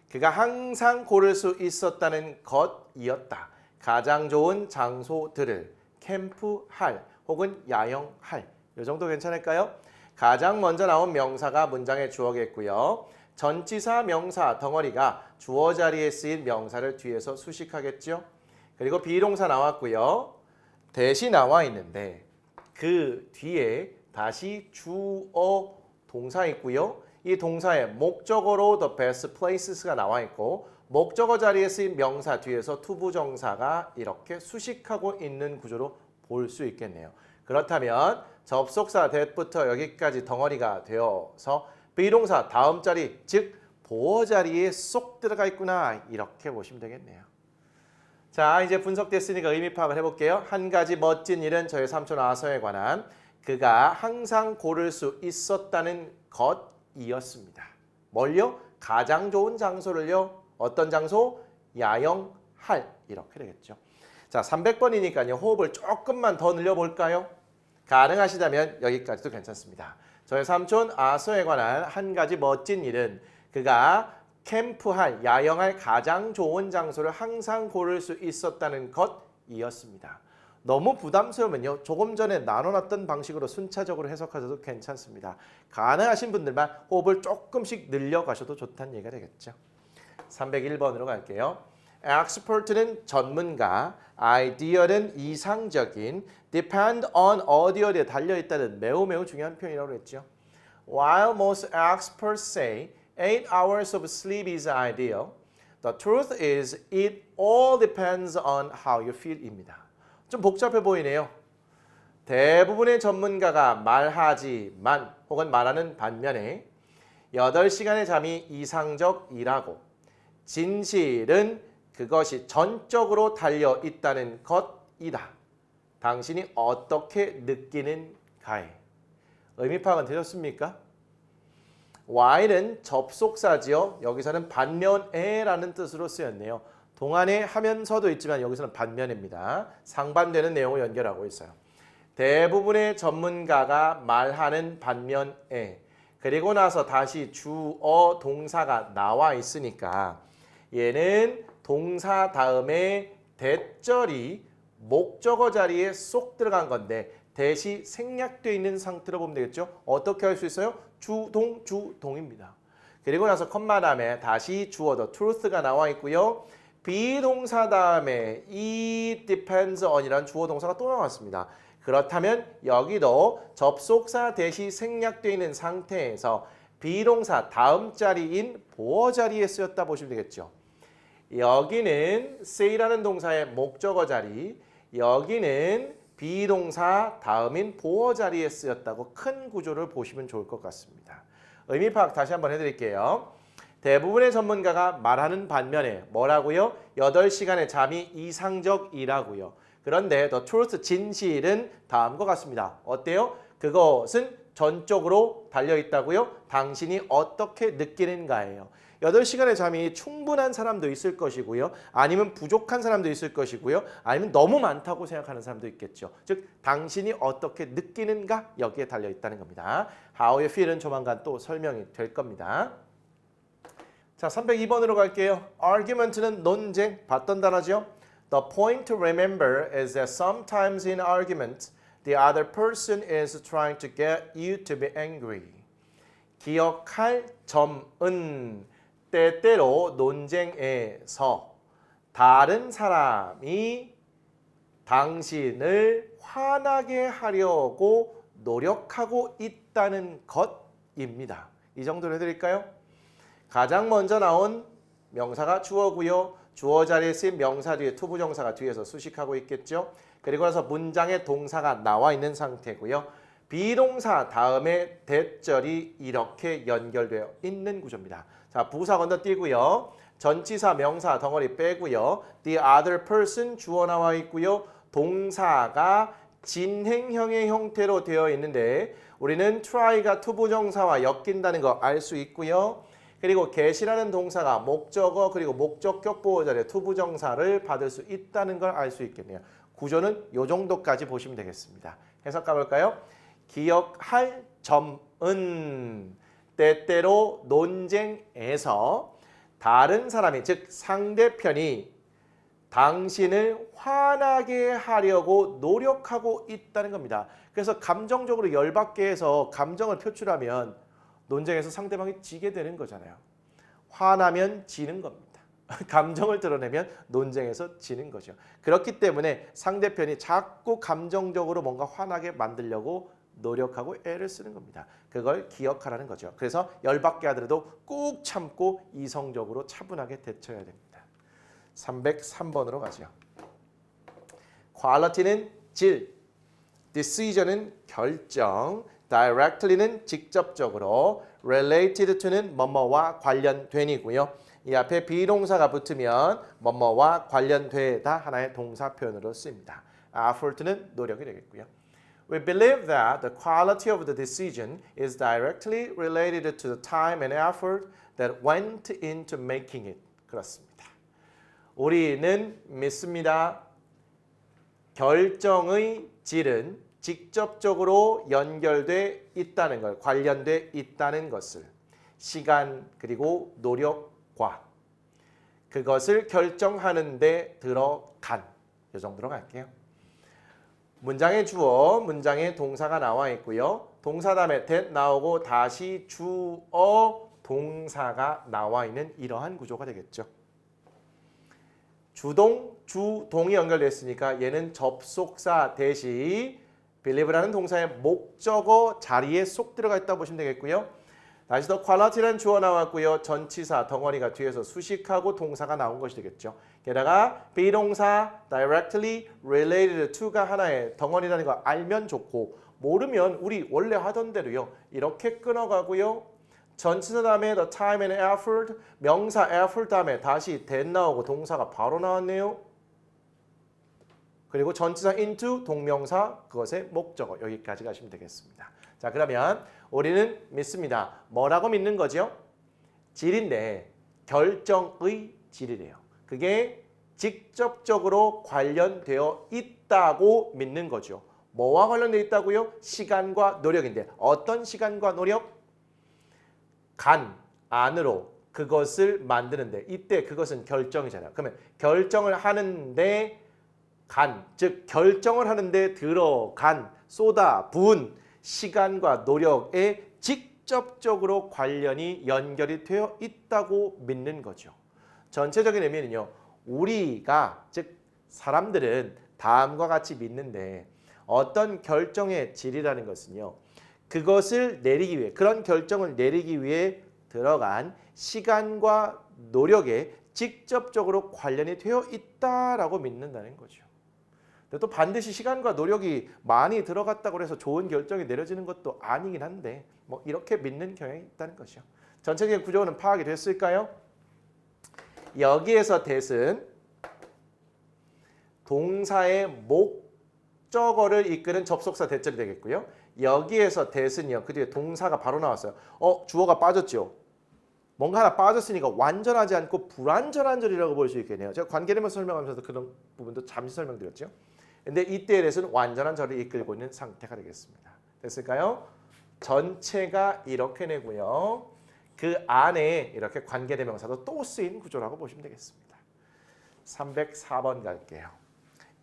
그가 항상 고를 수 있었다는 것이었다. 가장 좋은 장소들을 캠프할 혹은 야영할. 이 정도 괜찮을까요? 가장 먼저 나온 명사가 문장의 주어겠고요. 전치사 명사 덩어리가 주어 자리에 쓰인 명사를 뒤에서 수식하겠죠. 그리고 비동사 나왔고요. 대시 나와 있는데 그 뒤에 다시 주어 동사 있고요. 이 동사의 목적어로 the best places가 나와 있고 목적어 자리에 쓰인 명사 뒤에서 투부정사가 이렇게 수식하고 있는 구조로 볼 수 있겠네요. 그렇다면 접속사 that부터 여기까지 덩어리가 되어서 비동사 다음 자리 즉 보어 자리에 쏙 들어가 있구나 이렇게 보시면 되겠네요. 자 이제 분석됐으니까 의미 파악을 해볼게요. 한 가지 멋진 일은 저의 삼촌 아서에 관한 그가 항상 고를 수 있었다는 것이었습니다. 뭘요? 가장 좋은 장소를요. 어떤 장소? 야영할 이렇게 되겠죠. 자 300번이니까요. 호흡을 조금만 더 늘려볼까요? 가능하시다면 여기까지도 괜찮습니다. 저의 삼촌 아서에 관한 한 가지 멋진 일은 그가 캠프할, 야영할 가장 좋은 장소를 항상 고를 수 있었다는 것이었습니다. 너무 부담스러우면요. 조금 전에 나눠놨던 방식으로 순차적으로 해석하셔도 괜찮습니다. 가능하신 분들만 호흡을 조금씩 늘려가셔도 좋다는 얘기가 되겠죠. 301번으로 갈게요. expert는 전문가, idea는 이상적인, depend on 어디에 달려있다는 매우 중요한 표현이라고 했죠. While most experts say 8 hours of sleep is ideal, the truth is it all depends on how you feel입니다. 좀 복잡해 보이네요. 대부분의 전문가가 말하지만 혹은 말하는 반면에 8시간의 잠이 이상적이라고 진실은 그것이 전적으로 달려있다는 것이다. 당신이 어떻게 느끼는가에 의미 파악은 되셨습니까? while은 접속사지요. 여기서는 반면에라는 뜻으로 쓰였네요. 동안에 하면서도 있지만 여기서는 반면입니다. 상반되는 내용을 연결하고 있어요. 대부분의 전문가가 말하는 반면에 그리고 나서 다시 주어 동사가 나와 있으니까 얘는 동사 다음에 대절이 목적어 자리에 쏙 들어간 건데 대시 생략되어 있는 상태로 보면 되겠죠. 어떻게 할 수 있어요? 주동입니다. 그리고 나서 컴마 다음에 다시 주어 the truth가 나와 있고요. 비동사 다음에 it depends on이라는 주어 동사가 또 나왔습니다. 그렇다면 여기도 접속사 대시 생략되어 있는 상태에서 비동사 다음 자리인 보어 자리에 쓰였다 보시면 되겠죠. 여기는 say라는 동사의 목적어 자리, 여기는 비동사 다음인 보어 자리에 쓰였다고 큰 구조를 보시면 좋을 것 같습니다. 의미 파악 다시 한번 해드릴게요. 대부분의 전문가가 말하는 반면에 뭐라고요? 8시간의 잠이 이상적이라고요. 그런데 the truth, 진실은 다음과 같습니다. 어때요? 그것은 전적으로 달려있다고요? 당신이 어떻게 느끼는가예요. 8시간의 잠이 충분한 사람도 있을 것이고요. 아니면 부족한 사람도 있을 것이고요. 아니면 너무 많다고 생각하는 사람도 있겠죠. 즉 당신이 어떻게 느끼는가 여기에 달려있다는 겁니다. How you feel은 조만간 또 설명이 될 겁니다. 자, 302번으로 갈게요. argument는 논쟁, 봤던 단어죠. The point to remember is that sometimes in argument, the other person is trying to get you to be angry. 기억할 점은 때때로 논쟁에서 다른 사람이 당신을 화나게 하려고 노력하고 있다는 것입니다. 이 정도로 해드릴까요? 가장 먼저 나온 명사가 주어고요. 주어 자리에 쓰인 명사 뒤에 투부정사가 뒤에서 수식하고 있겠죠. 그리고 나서 문장에 동사가 나와 있는 상태고요. 비동사 다음에 대절이 이렇게 연결되어 있는 구조입니다. 자, 부사 건너뛰고요. 전치사 명사 덩어리 빼고요. The other person 주어 나와 있고요. 동사가 진행형의 형태로 되어 있는데 우리는 try가 투부정사와 엮인다는 거 알 수 있고요. 그리고 get이라는 동사가 목적어 그리고 목적격 보호 자리에 투부정사를 받을 수 있다는 걸 알 수 있겠네요. 구조는 이 정도까지 보시면 되겠습니다. 해석 가볼까요? 기억할 점은 때때로 논쟁에서 다른 사람이 즉 상대편이 당신을 화나게 하려고 노력하고 있다는 겁니다. 그래서 감정적으로 열받게 해서 감정을 표출하면 논쟁에서 상대방이 지게 되는 거잖아요. 화나면 지는 겁니다. 감정을 드러내면 논쟁에서 지는 거죠. 그렇기 때문에 상대편이 자꾸 감정적으로 뭔가 화나게 만들려고 노력하고 애를 쓰는 겁니다. 그걸 기억하라는 거죠. 그래서 열받게 하더라도 꾹 참고 이성적으로 차분하게 대처해야 됩니다. 303번으로 가죠. quality는 질, decision은 결정, directly는 직접적으로, related to는 뭐뭐와 관련된이고요. 이 앞에 비동사가 붙으면 뭐뭐와 관련되다 하나의 동사 표현으로 쓰입니다. effort는 노력이 되겠고요. We believe that the quality of the decision is directly related to the time and effort that went into making it. 그렇습니다. 우리는 믿습니다. 결정의 질은 직접적으로 연결돼 있다는 걸, 관련돼 있다는 것을 시간 그리고 노력과 그것을 결정하는 데 들어간 이 정도로 갈게요. 문장의 주어, 문장의 동사가 나와 있고요. 동사 다음에 that 나오고 다시 주어, 동사가 나와 있는 이러한 구조가 되겠죠. 주동, 주동이 연결됐으니까 얘는 접속사 대시 believe라는 동사의 목적어 자리에 쏙 들어가 있다고 보시면 되겠고요. 다시 더 quality라는 주어 나왔고요. 전치사 덩어리가 뒤에서 수식하고 동사가 나온 것이 되겠죠. 게다가 비동사 directly related to가 하나의 덩어리라는 거 알면 좋고 모르면 우리 원래 하던 대로요. 이렇게 끊어가고요. 전치사 다음에 the time and effort, 명사 effort 다음에 다시 that 나오고 동사가 바로 나왔네요. 그리고 전치사 into, 동명사, 그것의 목적어 여기까지 가시면 되겠습니다. 자, 그러면 우리는 믿습니다. 뭐라고 믿는 거죠? 질인데 결정의 질이래요. 그게 직접적으로 관련되어 있다고 믿는 거죠. 뭐와 관련되어 있다고요? 시간과 노력인데 어떤 시간과 노력? 간, 안으로 그것을 만드는데 이때 그것은 결정이잖아요. 그러면 결정을 하는데 간, 즉 결정을 하는데 들어간 쏟아 부은 시간과 노력의 직접적으로 관련이 연결이 되어 있다고 믿는 거죠. 전체적인 의미는요. 우리가 즉 사람들은 다음과 같이 믿는데 어떤 결정의 질이라는 것은요. 그것을 내리기 위해 그런 결정을 내리기 위해 들어간 시간과 노력에 직접적으로 관련이 되어 있다라고 믿는다는 거죠. 근데 또 반드시 시간과 노력이 많이 들어갔다고 해서 좋은 결정이 내려지는 것도 아니긴 한데 뭐 이렇게 믿는 경향이 있다는 것이죠. 전체적인 구조는 파악이 됐을까요? 여기에서 that은 동사의 목적어를 이끄는 접속사 that절이 되겠고요. 여기에서 that은요. 그 뒤에 동사가 바로 나왔어요. 주어가 빠졌죠. 뭔가 하나 빠졌으니까 완전하지 않고 불완전한 절이라고 볼 수 있겠네요. 제가 관계대명 설명하면서도 그런 부분도 잠시 설명드렸죠. 근데 이때에 대해서는 완전한 절을 이끌고 있는 상태가 되겠습니다. 됐을까요? 전체가 이렇게 되고요. 그 안에 이렇게 관계대명사도 또 쓰인 구조라고 보시면 되겠습니다. 304번 갈게요.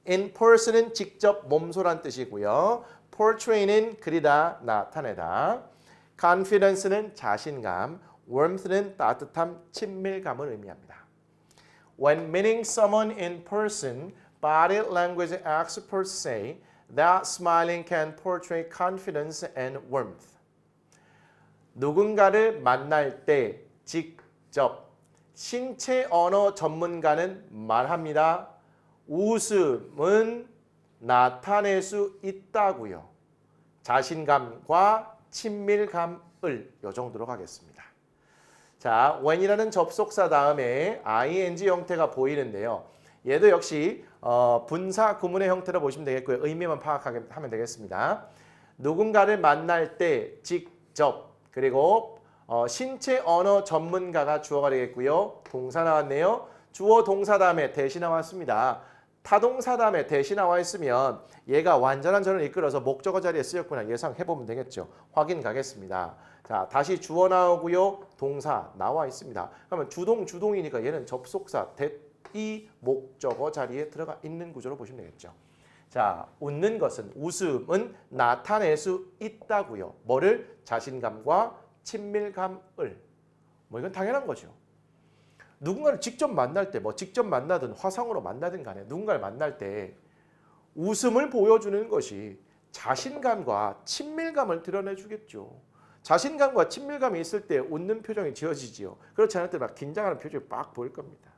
In person은 직접 몸소란 뜻이고요. portray는 그리다, 나타내다. confidence는 자신감, warmth는 따뜻함, 친밀감을 의미합니다. When meeting someone in person, body language experts say that smiling can portray confidence and warmth. 누군가를 만날 때 직접 신체 언어 전문가는 말합니다. 웃음은 나타낼 수 있다고요. 자신감과 친밀감을 이 정도로 가겠습니다. 자, when이라는 접속사 다음에 ing 형태가 보이는데요. 얘도 역시 분사 구문의 형태로 보시면 되겠고요. 의미만 파악하면 되겠습니다. 누군가를 만날 때 직접 그리고 신체 언어 전문가가 주어가 되겠고요. 동사 나왔네요. 주어 동사 다음에 대시 나왔습니다. 타동사 다음에 대시 나와 있으면 얘가 완전한 절을 이끌어서 목적어 자리에 쓰였구나 예상해보면 되겠죠. 확인 가겠습니다. 자, 다시 주어 나오고요. 동사 나와 있습니다. 그러면 주동이니까 얘는 접속사 that이 목적어 자리에 들어가 있는 구조로 보시면 되겠죠. 자, 웃음은 나타낼 수 있다고요. 뭐를? 자신감과 친밀감을. 뭐 이건 당연한 거죠. 누군가를 직접 만날 때, 직접 만나든 화상으로 만나든 간에 누군가를 만날 때 웃음을 보여주는 것이 자신감과 친밀감을 드러내주겠죠. 자신감과 친밀감이 있을 때 웃는 표정이 지어지지요. 그렇지 않을 때 막 긴장하는 표정이 빡 보일 겁니다.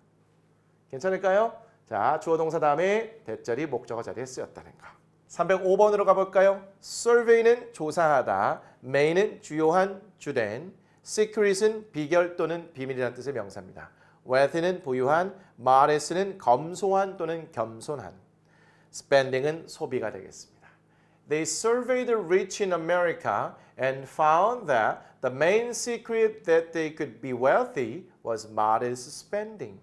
괜찮을까요? 자, 주어 동사 다음에 대절이 목적어 자리에 쓰였다는 거. 305번으로 가볼까요? survey는 조사하다, main은 주요한, 주된, secret은 비결 또는 비밀이라는 뜻의 명사입니다. wealth는 보유한, modest는 검소한 또는 겸손한, spending은 소비가 되겠습니다. They surveyed the rich in America and found that the main secret that they could be wealthy was modest spending.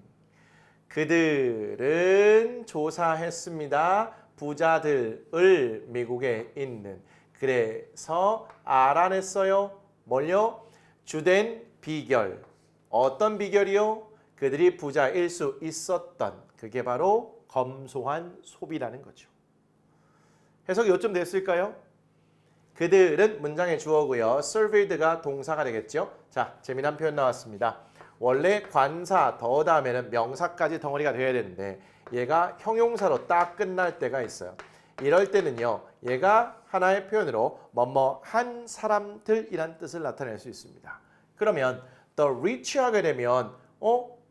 그들은 조사했습니다. 부자들을 미국에 있는. 그래서 알아냈어요. 뭘요? 주된 비결. 어떤 비결이요? 그들이 부자일 수 있었던. 그게 바로 검소한 소비라는 거죠. 해석이 요점 됐을까요? 그들은 문장의 주어고요. surveyed가 동사가 되겠죠. 자, 재미난 표현 나왔습니다. 원래 관사 더 다음에는 명사까지 덩어리가 돼야 되는데 얘가 형용사로 딱 끝날 때가 있어요. 이럴 때는요. 얘가 하나의 표현으로 뭐뭐한 사람들이란 뜻을 나타낼 수 있습니다. 그러면 the rich 하게 되면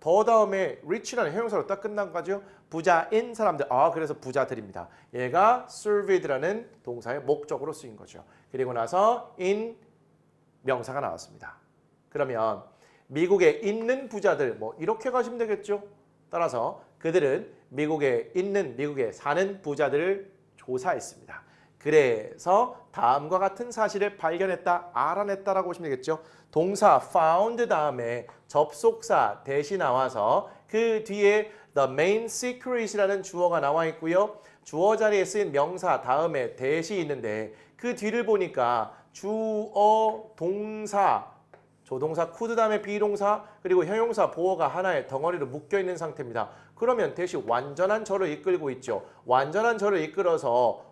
더 다음에 rich라는 형용사로 딱 끝난 거죠. 부자인 사람들. 그래서 부자들입니다. 얘가 surveyed라는 동사의 목적으로 쓰인 거죠. 그리고 나서 in 명사가 나왔습니다. 그러면 미국에 있는 부자들 이렇게 가시면 되겠죠. 따라서 그들은 미국에 사는 부자들을 조사했습니다. 그래서 다음과 같은 사실을 발견했다, 알아냈다라고 보시면 되겠죠. 동사 found 다음에 접속사 대시 나와서 그 뒤에 the main secret이라는 주어가 나와 있고요. 주어 자리에 쓰인 명사 다음에 대시 있는데 그 뒤를 보니까 주어, 동사, 조동사 could 다음에 비동사 그리고 형용사 보어가 하나의 덩어리로 묶여 있는 상태입니다. 그러면 대시 완전한 절을 이끌고 있죠. 완전한 절을 이끌어서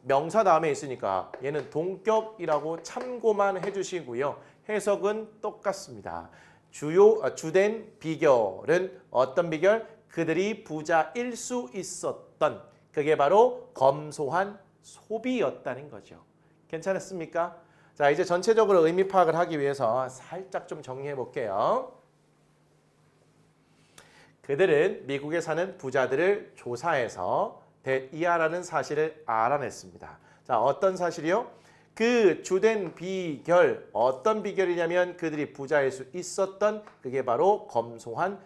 명사 다음에 있으니까 얘는 동격이라고 참고만 해주시고요. 해석은 똑같습니다. 주된 비결은 어떤 비결? 그들이 부자일 수 있었던 그게 바로 검소한 소비였다는 거죠. 괜찮았습니까? 자, 이제 전체적으로 의미 파악을 하기 위해서 살짝 좀 정리해 볼게요. 그들은 미국에 사는 부자들을 조사해서 이하라는 사실을 알아냈습니다. 자, 어떤 사실이요? 그 주된 비결, 어떤 비결이냐면 그들이 부자일 수 있었던 그게 바로 검소한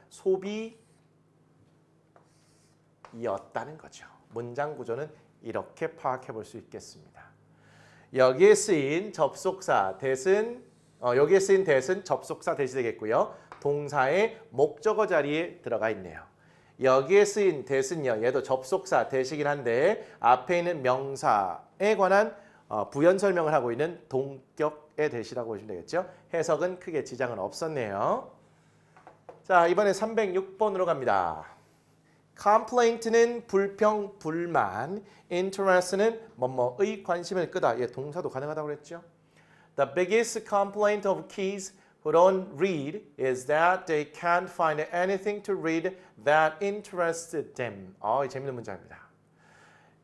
소비였다는 거죠. 문장 구조는 이렇게 파악해 볼 수 있겠습니다. 여기에 쓰인 접속사 대신 여기에 쓰인 대신 접속사 대시 되겠고요. 동사의 목적어 자리에 들어가 있네요. 여기에 쓰인 대신요. 얘도 접속사 대시긴 한데 앞에 있는 명사에 관한 부연 설명을 하고 있는 동격의 대시라고 보시면 되겠죠. 해석은 크게 지장은 없었네요. 자, 이번에 306번으로 갑니다. complaint는 불평, 불만, interest는 뭐뭐의 관심을 끄다. 얘 동사도 가능하다고 그랬죠. The biggest complaint of kids who don't read is that they can't find anything to read that interests them. 재밌는 문장입니다.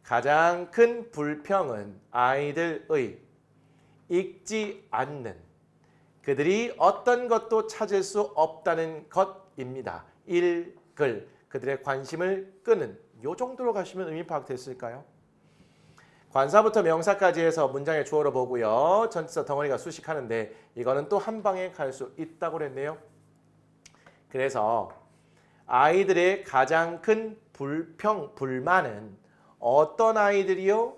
가장 큰 불평은 아이들의 읽지 않는 그들이 어떤 것도 찾을 수 없다는 것입니다. 읽을 그들의 관심을 끄는 요 정도로 가시면 의미 파악됐을까요? 관사부터 명사까지 해서 문장의 주어로 보고요. 전치사 덩어리가 수식하는데 이거는 또 한 방에 갈 수 있다고 그랬네요. 그래서 아이들의 가장 큰 불평, 불만은 어떤 아이들이요?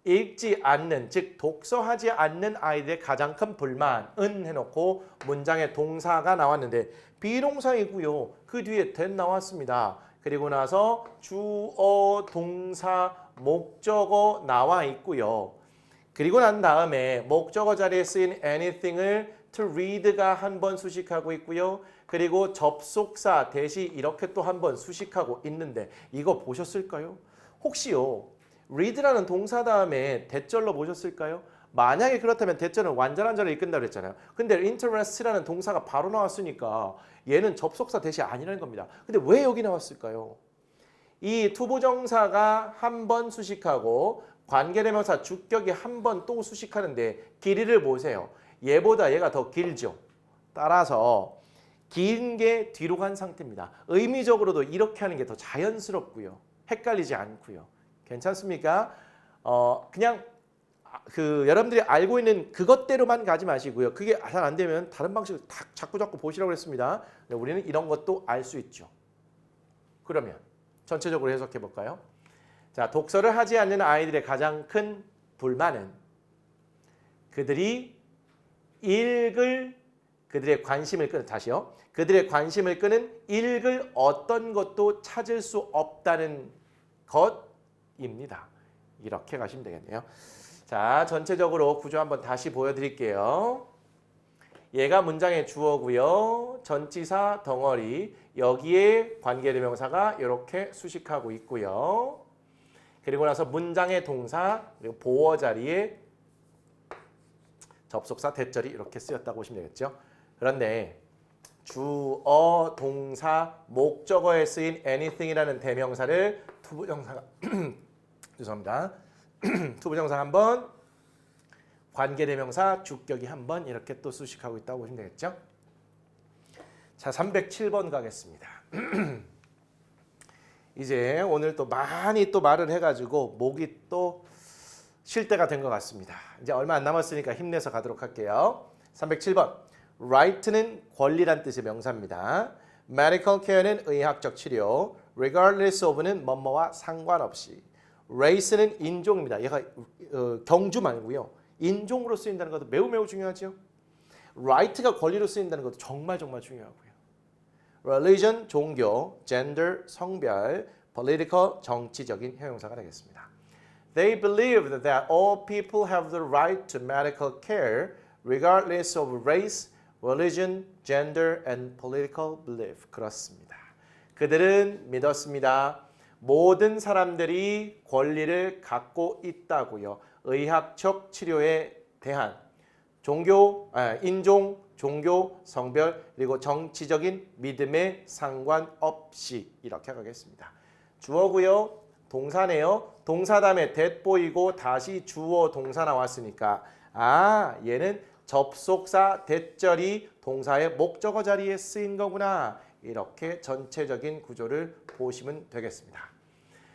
읽지 않는, 즉 독서하지 않는 아이들의 가장 큰 불만은 해놓고 문장에 동사가 나왔는데 비동사이고요. 그 뒤에 that 나왔습니다. 그리고 나서 주어, 동사, 목적어 나와 있고요. 그리고 난 다음에 목적어 자리에 쓰인 anything을 to read가 한 번 수식하고 있고요. 그리고 접속사 대시 이렇게 또 한 번 수식하고 있는데 이거 보셨을까요? 혹시요 read라는 동사 다음에 대절로 보셨을까요? 만약에 그렇다면 대절은 완전한 절을 이끈다고 그랬잖아요. 근데 interest라는 동사가 바로 나왔으니까 얘는 접속사 대시 아니라는 겁니다. 근데 왜 여기 나왔을까요? 이 투부정사가 한 번 수식하고 관계대명사 주격이 한 번 또 수식하는데 길이를 보세요. 얘보다 얘가 더 길죠. 따라서 긴 게 뒤로 간 상태입니다. 의미적으로도 이렇게 하는 게 더 자연스럽고요. 헷갈리지 않고요. 괜찮습니까? 그냥 여러분들이 알고 있는 그것대로만 가지 마시고요. 그게 잘 안 되면 다른 방식을 자꾸 보시라고 했습니다. 우리는 이런 것도 알 수 있죠. 그러면 전체적으로 해석해 볼까요? 자, 독서를 하지 않는 아이들의 가장 큰 불만은 그들이 읽을 그들의 관심을 끄는 다시요. 그들의 관심을 끄는 읽을 어떤 것도 찾을 수 없다는 것입니다. 이렇게 가시면 되겠네요. 자, 전체적으로 구조 한번 다시 보여드릴게요. 얘가 문장의 주어고요. 전치사 덩어리 여기에 관계대명사가 이렇게 수식하고 있고요. 그리고 나서 문장의 동사 그리고 보어 자리에 접속사 대절이 이렇게 쓰였다고 보시면 되겠죠. 그런데 주어, 동사, 목적어에 쓰인 anything이라는 대명사를 투부정사가 죄송합니다. 투부정사 한 번, 관계대명사 주격이 한 번 이렇게 또 수식하고 있다고 보시면 되겠죠. 자, 307번 가겠습니다. 이제 오늘 또 많이 또 말을 해가지고 목이 또 쉴 때가 된 것 같습니다. 이제 얼마 안 남았으니까 힘내서 가도록 할게요. 307번. right는 권리란 뜻의 명사입니다. medical care는 의학적 치료, regardless of는 뭐뭐와 상관없이, race는 인종입니다. 얘가 경주 말고요. 인종으로 쓰인다는 것도 매우 중요하죠. right가 권리로 쓰인다는 것도 정말 중요하고요. religion, 종교, gender, 성별, political, 정치적인 형용사가 되겠습니다. They believed that all people have the right to medical care regardless of race, religion, gender, and political belief. 그렇습니다. 그들은 믿었습니다. 모든 사람들이 권리를 갖고 있다고요. 의학적 치료에 대한 인종, 종교, 성별 그리고 정치적인 믿음에 상관없이 이렇게 가겠습니다. 주어고요. 동사네요. 동사 다음에 that 보이고 다시 주어 동사 나왔으니까 얘는 접속사 that절이 동사의 목적어 자리에 쓰인 거구나. 이렇게 전체적인 구조를 보시면 되겠습니다.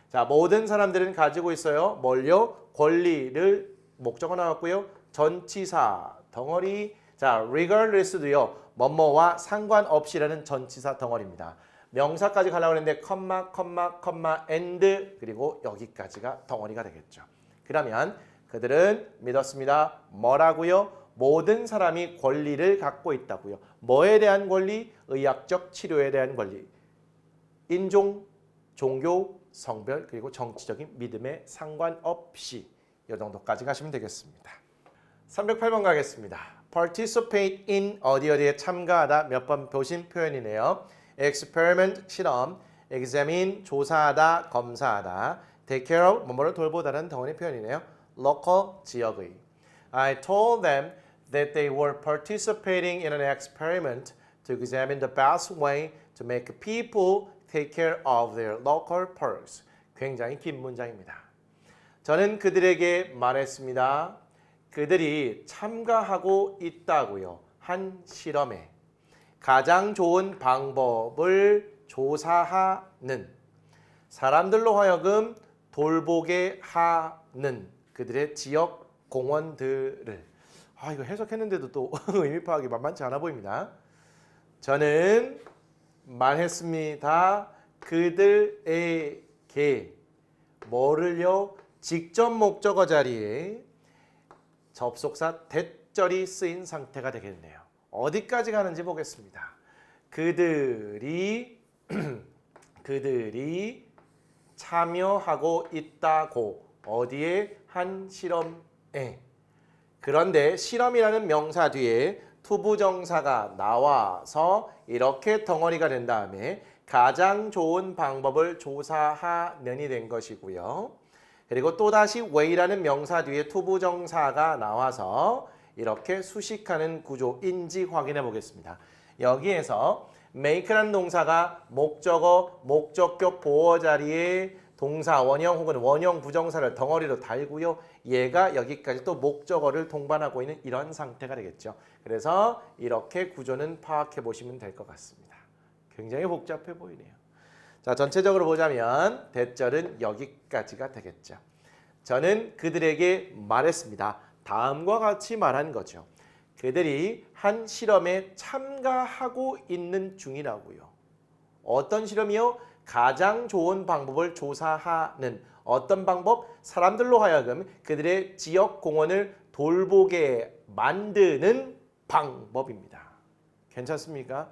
자, 모든 사람들은 가지고 있어요. 뭘요? 권리를 목적어 나왔고요. 전치사 덩어리. 자, regardless도요. 뭐뭐와 상관없이라는 전치사 덩어리입니다. 명사까지 가려고 했는데 and 그리고 여기까지가 덩어리가 되겠죠. 그러면 그들은 믿었습니다. 뭐라고요? 모든 사람이 권리를 갖고 있다고요. 뭐에 대한 권리? 의학적 치료에 대한 권리. 인종, 종교, 성별 그리고 정치적인 믿음에 상관없이 이 정도까지 가시면 되겠습니다. 308번 가겠습니다. participate in 어디에 참가하다 몇 번 보신 표현이네요. experiment 실험, examine 조사하다 검사하다, take care of 뭐뭐를 돌보다는 덩어리 표현이네요. local 지역의. I told them that they were participating in an experiment to examine the best way to make people take care of their local parks. 굉장히 긴 문장입니다. 저는 그들에게 말했습니다. 그들이 참가하고 있다고요. 한 실험에 가장 좋은 방법을 조사하는 사람들로 하여금 돌보게 하는 그들의 지역 공원들을 이거 해석했는데도 또 의미 파악이 만만치 않아 보입니다. 저는 말했습니다. 그들에게 뭐를요? 직접 목적어 자리에 접속사 that절이 쓰인 상태가 되겠네요. 어디까지 가는지 보겠습니다. 그들이 참여하고 있다고 어디에? 한 실험에. 그런데 실험이라는 명사 뒤에 투부정사가 나와서 이렇게 덩어리가 된 다음에 가장 좋은 방법을 조사하는이 된 것이고요. 그리고 또다시 way라는 명사 뒤에 투부정사가 나와서 이렇게 수식하는 구조인지 확인해 보겠습니다. 여기에서 make라는 동사가 목적어, 목적격 보어 자리에 동사 원형 혹은 원형 부정사를 덩어리로 달고요. 얘가 여기까지 또 목적어를 동반하고 있는 이런 상태가 되겠죠. 그래서 이렇게 구조는 파악해 보시면 될 것 같습니다. 굉장히 복잡해 보이네요. 자, 전체적으로 보자면 대절은 여기까지가 되겠죠. 저는 그들에게 말했습니다. 다음과 같이 말한 거죠. 그들이 한 실험에 참가하고 있는 중이라고요. 어떤 실험이요? 가장 좋은 방법을 조사하는 어떤 방법? 사람들로 하여금 그들의 지역 공원을 돌보게 만드는 방법입니다. 괜찮습니까?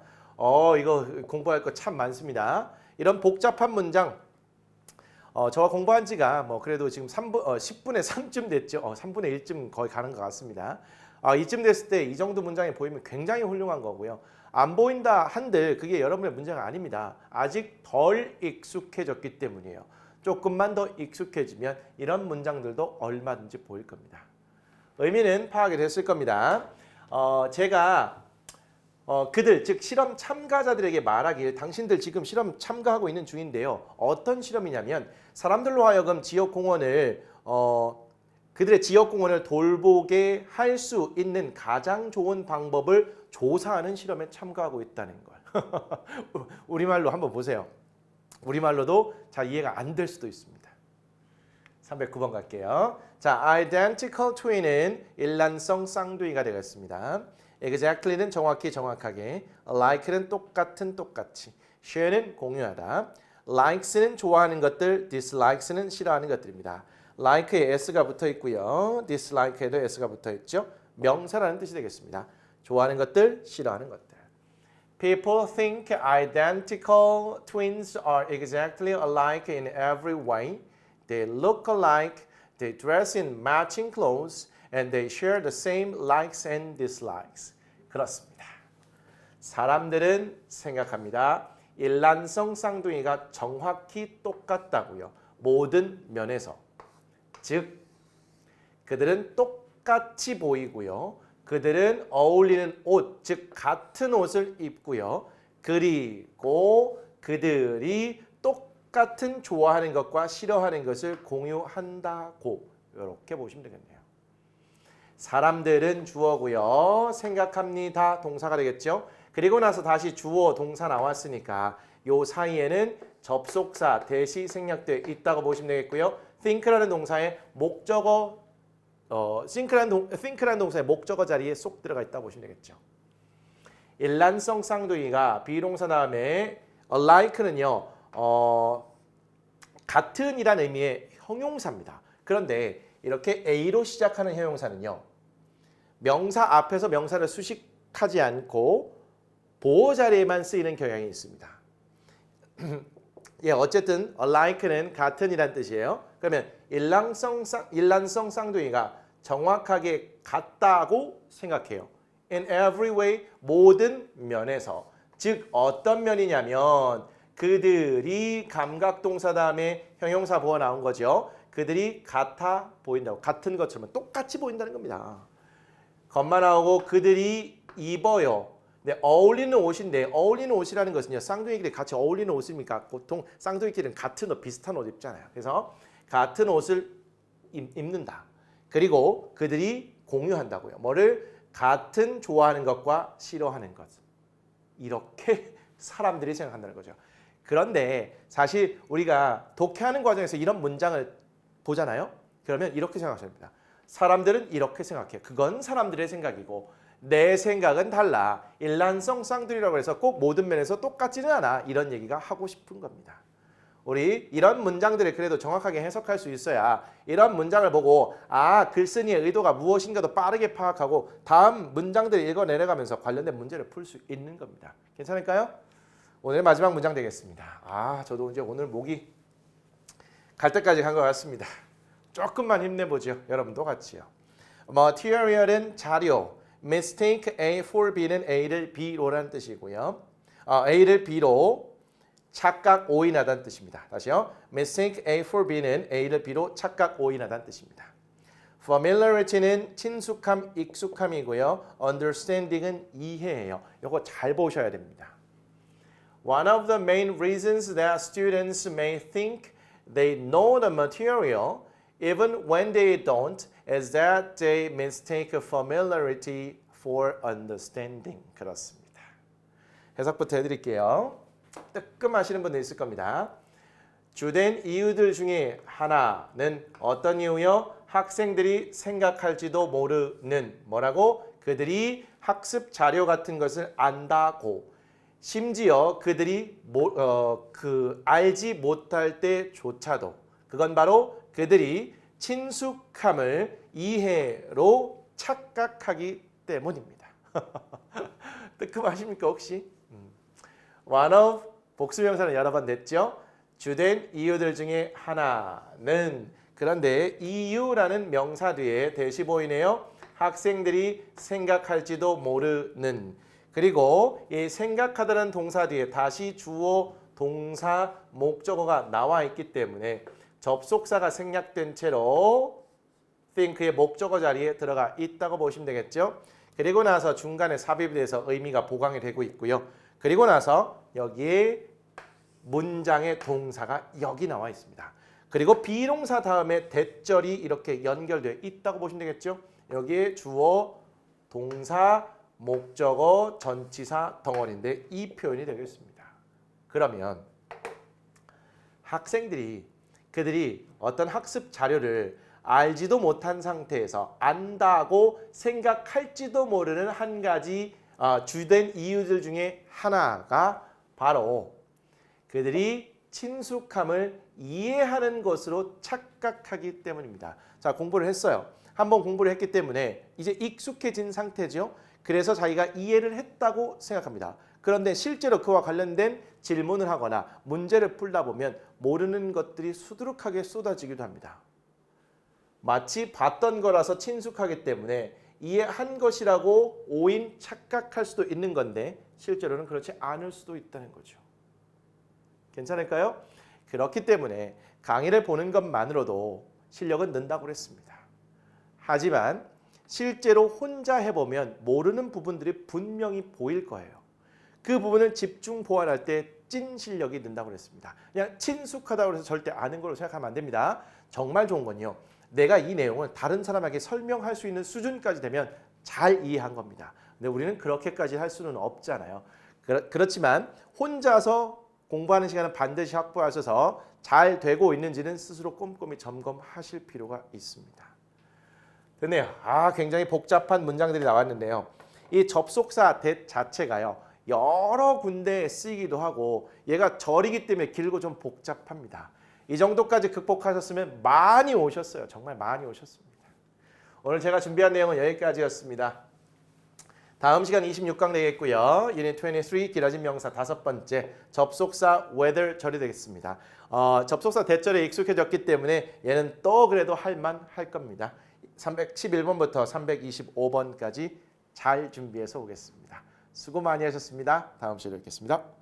이거 공부할 거 참 많습니다. 이런 복잡한 문장 저와 공부한 지가 그래도 지금 10분의 3쯤 됐죠. 3분의 1쯤 거의 가는 것 같습니다. 이쯤 됐을 때 이 정도 문장이 보이면 굉장히 훌륭한 거고요. 안 보인다 한들 그게 여러분의 문제가 아닙니다. 아직 덜 익숙해졌기 때문이에요. 조금만 더 익숙해지면 이런 문장들도 얼마든지 보일 겁니다. 의미는 파악이 됐을 겁니다. 제가 그들, 즉 실험 참가자들에게 말하길 당신들 지금 실험 참가하고 있는 중인데요. 어떤 실험이냐면 사람들로 하여금 지역공원을 그들의 지역공원을 돌보게 할 수 있는 가장 좋은 방법을 조사하는 실험에 참가하고 있다는 걸. 우리말로 한번 보세요. 우리말로도 잘 이해가 안 될 수도 있습니다. 309번 갈게요. 자, identical twin은 일란성 쌍둥이가 되겠습니다. exactly는 정확히 정확하게, like는 똑같은 똑같이, share는 공유하다, likes는 좋아하는 것들, dislikes는 싫어하는 것들입니다. like에 s가 붙어 있고요. dislike에도 s가 붙어 있죠. 명사라는 뜻이 되겠습니다. 좋아하는 것들, 싫어하는 것들. People think identical twins are exactly alike in every way. They look alike, they dress in matching clothes, and they share the same likes and dislikes. 그렇습니다. 사람들은 생각합니다. 일란성 쌍둥이가 정확히 똑같다고요. 모든 면에서. 즉 그들은 똑같이 보이고요. 그들은 어울리는 옷, 즉 같은 옷을 입고요. 그리고 그들이 똑같은 좋아하는 것과 싫어하는 것을 공유한다고 이렇게 보시면 되겠네요. 사람들은 주어고요. 생각합니다. 동사가 되겠죠. 그리고 나서 다시 주어 동사 나왔으니까 요 사이에는 접속사 대시 생략되어 있다고 보시면 되겠고요. think라는 동사의 목적어 think라는 동사의 목적어 자리에 쏙 들어가 있다고 보시면 되겠죠. 일란성 쌍둥이가 비동사 다음에 like는요. 같은이란 의미의 형용사입니다. 그런데 이렇게 A로 시작하는 형용사는요. 명사 앞에서 명사를 수식하지 않고 보호 자리에만 쓰이는 경향이 있습니다. 예, 어쨌든 like는 같은이란 뜻이에요. 그러면 일란성 쌍둥이가 정확하게 같다고 생각해요. In every way, 모든 면에서. 즉 어떤 면이냐면 그들이 감각동사 다음에 형용사 보어 나온 거죠. 그들이 같아 보인다고. 같은 것처럼 똑같이 보인다는 겁니다. 것만 나오고 그들이 입어요. 네, 어울리는 옷인데 어울리는 옷이라는 것은요. 쌍둥이끼리 같이 어울리는 옷입니까? 보통 쌍둥이끼리는 같은 옷, 비슷한 옷 입잖아요. 그래서 같은 옷을 입는다. 그리고 그들이 공유한다고요. 뭐를? 같은 좋아하는 것과 싫어하는 것. 이렇게 사람들이 생각한다는 거죠. 그런데 사실 우리가 독해하는 과정에서 이런 문장을 보잖아요. 그러면 이렇게 생각하셔야 됩니다. 사람들은 이렇게 생각해요. 그건 사람들의 생각이고 내 생각은 달라. 일란성 쌍둥이라고 해서 꼭 모든 면에서 똑같지는 않아. 이런 얘기가 하고 싶은 겁니다. 우리 이런 문장들을 그래도 정확하게 해석할 수 있어야 이런 문장을 보고 글쓴이의 의도가 무엇인가도 빠르게 파악하고 다음 문장들을 읽어 내려가면서 관련된 문제를 풀 수 있는 겁니다. 괜찮을까요? 오늘 마지막 문장 되겠습니다. 저도 이제 오늘 목이 갈 때까지 간 것 같습니다. 조금만 힘내보죠. 여러분도 같이요. Material은 자료, mistake A for B는 A를 B로라는 뜻이고요. A를 B로 착각 오인하다는 뜻입니다. 다시요. Mistake A for B는 A를 B로 착각 오인하다는 뜻입니다. Familiarity는 친숙함, 익숙함이고요. Understanding은 이해예요. 이거 잘 보셔야 됩니다. One of the main reasons that students may think they know the material even when they don't is that they mistake familiarity for understanding. 그렇습니다. 해석부터 해드릴게요. 뜨끔하시는 분들 있을 겁니다. 주된 이유들 중에 하나는 어떤 이유요? 학생들이 생각할지도 모르는 뭐라고? 그들이 학습 자료 같은 것을 안다고. 심지어 그들이 알지 못할 때조차도 그건 바로 그들이 친숙함을 이해로 착각하기 때문입니다. 뜨끔하십니까 혹시? One of 복수명사는 여러 번 냈죠. 주된 이유들 중에 하나는 그런데 이유라는 명사 뒤에 대시 보이네요. 학생들이 생각할지도 모르는 그리고 이 생각하다는 동사 뒤에 다시 주어 동사 목적어가 나와 있기 때문에 접속사가 생략된 채로 think의 목적어 자리에 들어가 있다고 보시면 되겠죠. 그리고 나서 중간에 삽입이 돼서 의미가 보강이 되고 있고요. 그리고 나서 여기에 문장의 동사가 여기 나와 있습니다. 그리고 비동사 다음에 대절이 이렇게 연결되어 있다고 보시면 되겠죠. 여기에 주어, 동사, 목적어, 전치사 덩어리인데 이 표현이 되겠습니다. 그러면 그들이 어떤 학습 자료를 알지도 못한 상태에서 안다고 생각할지도 모르는 한 가지 주된 이유들 중에 하나가 바로 그들이 친숙함을 이해하는 것으로 착각하기 때문입니다. 자, 공부를 했어요. 한번 공부를 했기 때문에 이제 익숙해진 상태죠. 그래서 자기가 이해를 했다고 생각합니다. 그런데 실제로 그와 관련된 질문을 하거나 문제를 풀다 보면 모르는 것들이 수두룩하게 쏟아지기도 합니다. 마치 봤던 거라서 친숙하기 때문에 이해한 것이라고 오인 착각할 수도 있는 건데 실제로는 그렇지 않을 수도 있다는 거죠. 괜찮을까요? 그렇기 때문에 강의를 보는 것만으로도 실력은 는다고 그랬습니다. 하지만 실제로 혼자 해보면 모르는 부분들이 분명히 보일 거예요. 그 부분을 집중 보완할 때 찐 실력이 는다고 그랬습니다. 그냥 친숙하다고 해서 절대 아는 걸로 생각하면 안 됩니다. 정말 좋은 건요. 내가 이 내용을 다른 사람에게 설명할 수 있는 수준까지 되면 잘 이해한 겁니다. 근데 우리는 그렇게까지 할 수는 없잖아요. 그렇지만 혼자서 공부하는 시간은 반드시 확보하셔서 잘 되고 있는지는 스스로 꼼꼼히 점검하실 필요가 있습니다. 됐네요. 굉장히 복잡한 문장들이 나왔는데요. 이 접속사 that 자체가요. 여러 군데에 쓰이기도 하고 얘가 절이기 때문에 길고 좀 복잡합니다. 이 정도까지 극복하셨으면 많이 오셨어요. 정말 많이 오셨습니다. 오늘 제가 준비한 내용은 여기까지였습니다. 다음 시간 26강 되겠고요. 유닛 23 길어진 명사 5번째 접속사 whether 절이 되겠습니다. 접속사 대절에 익숙해졌기 때문에 얘는 또 그래도 할만할 겁니다. 311번부터 325번까지 잘 준비해서 오겠습니다. 수고 많이 하셨습니다. 다음 시간에 뵙겠습니다.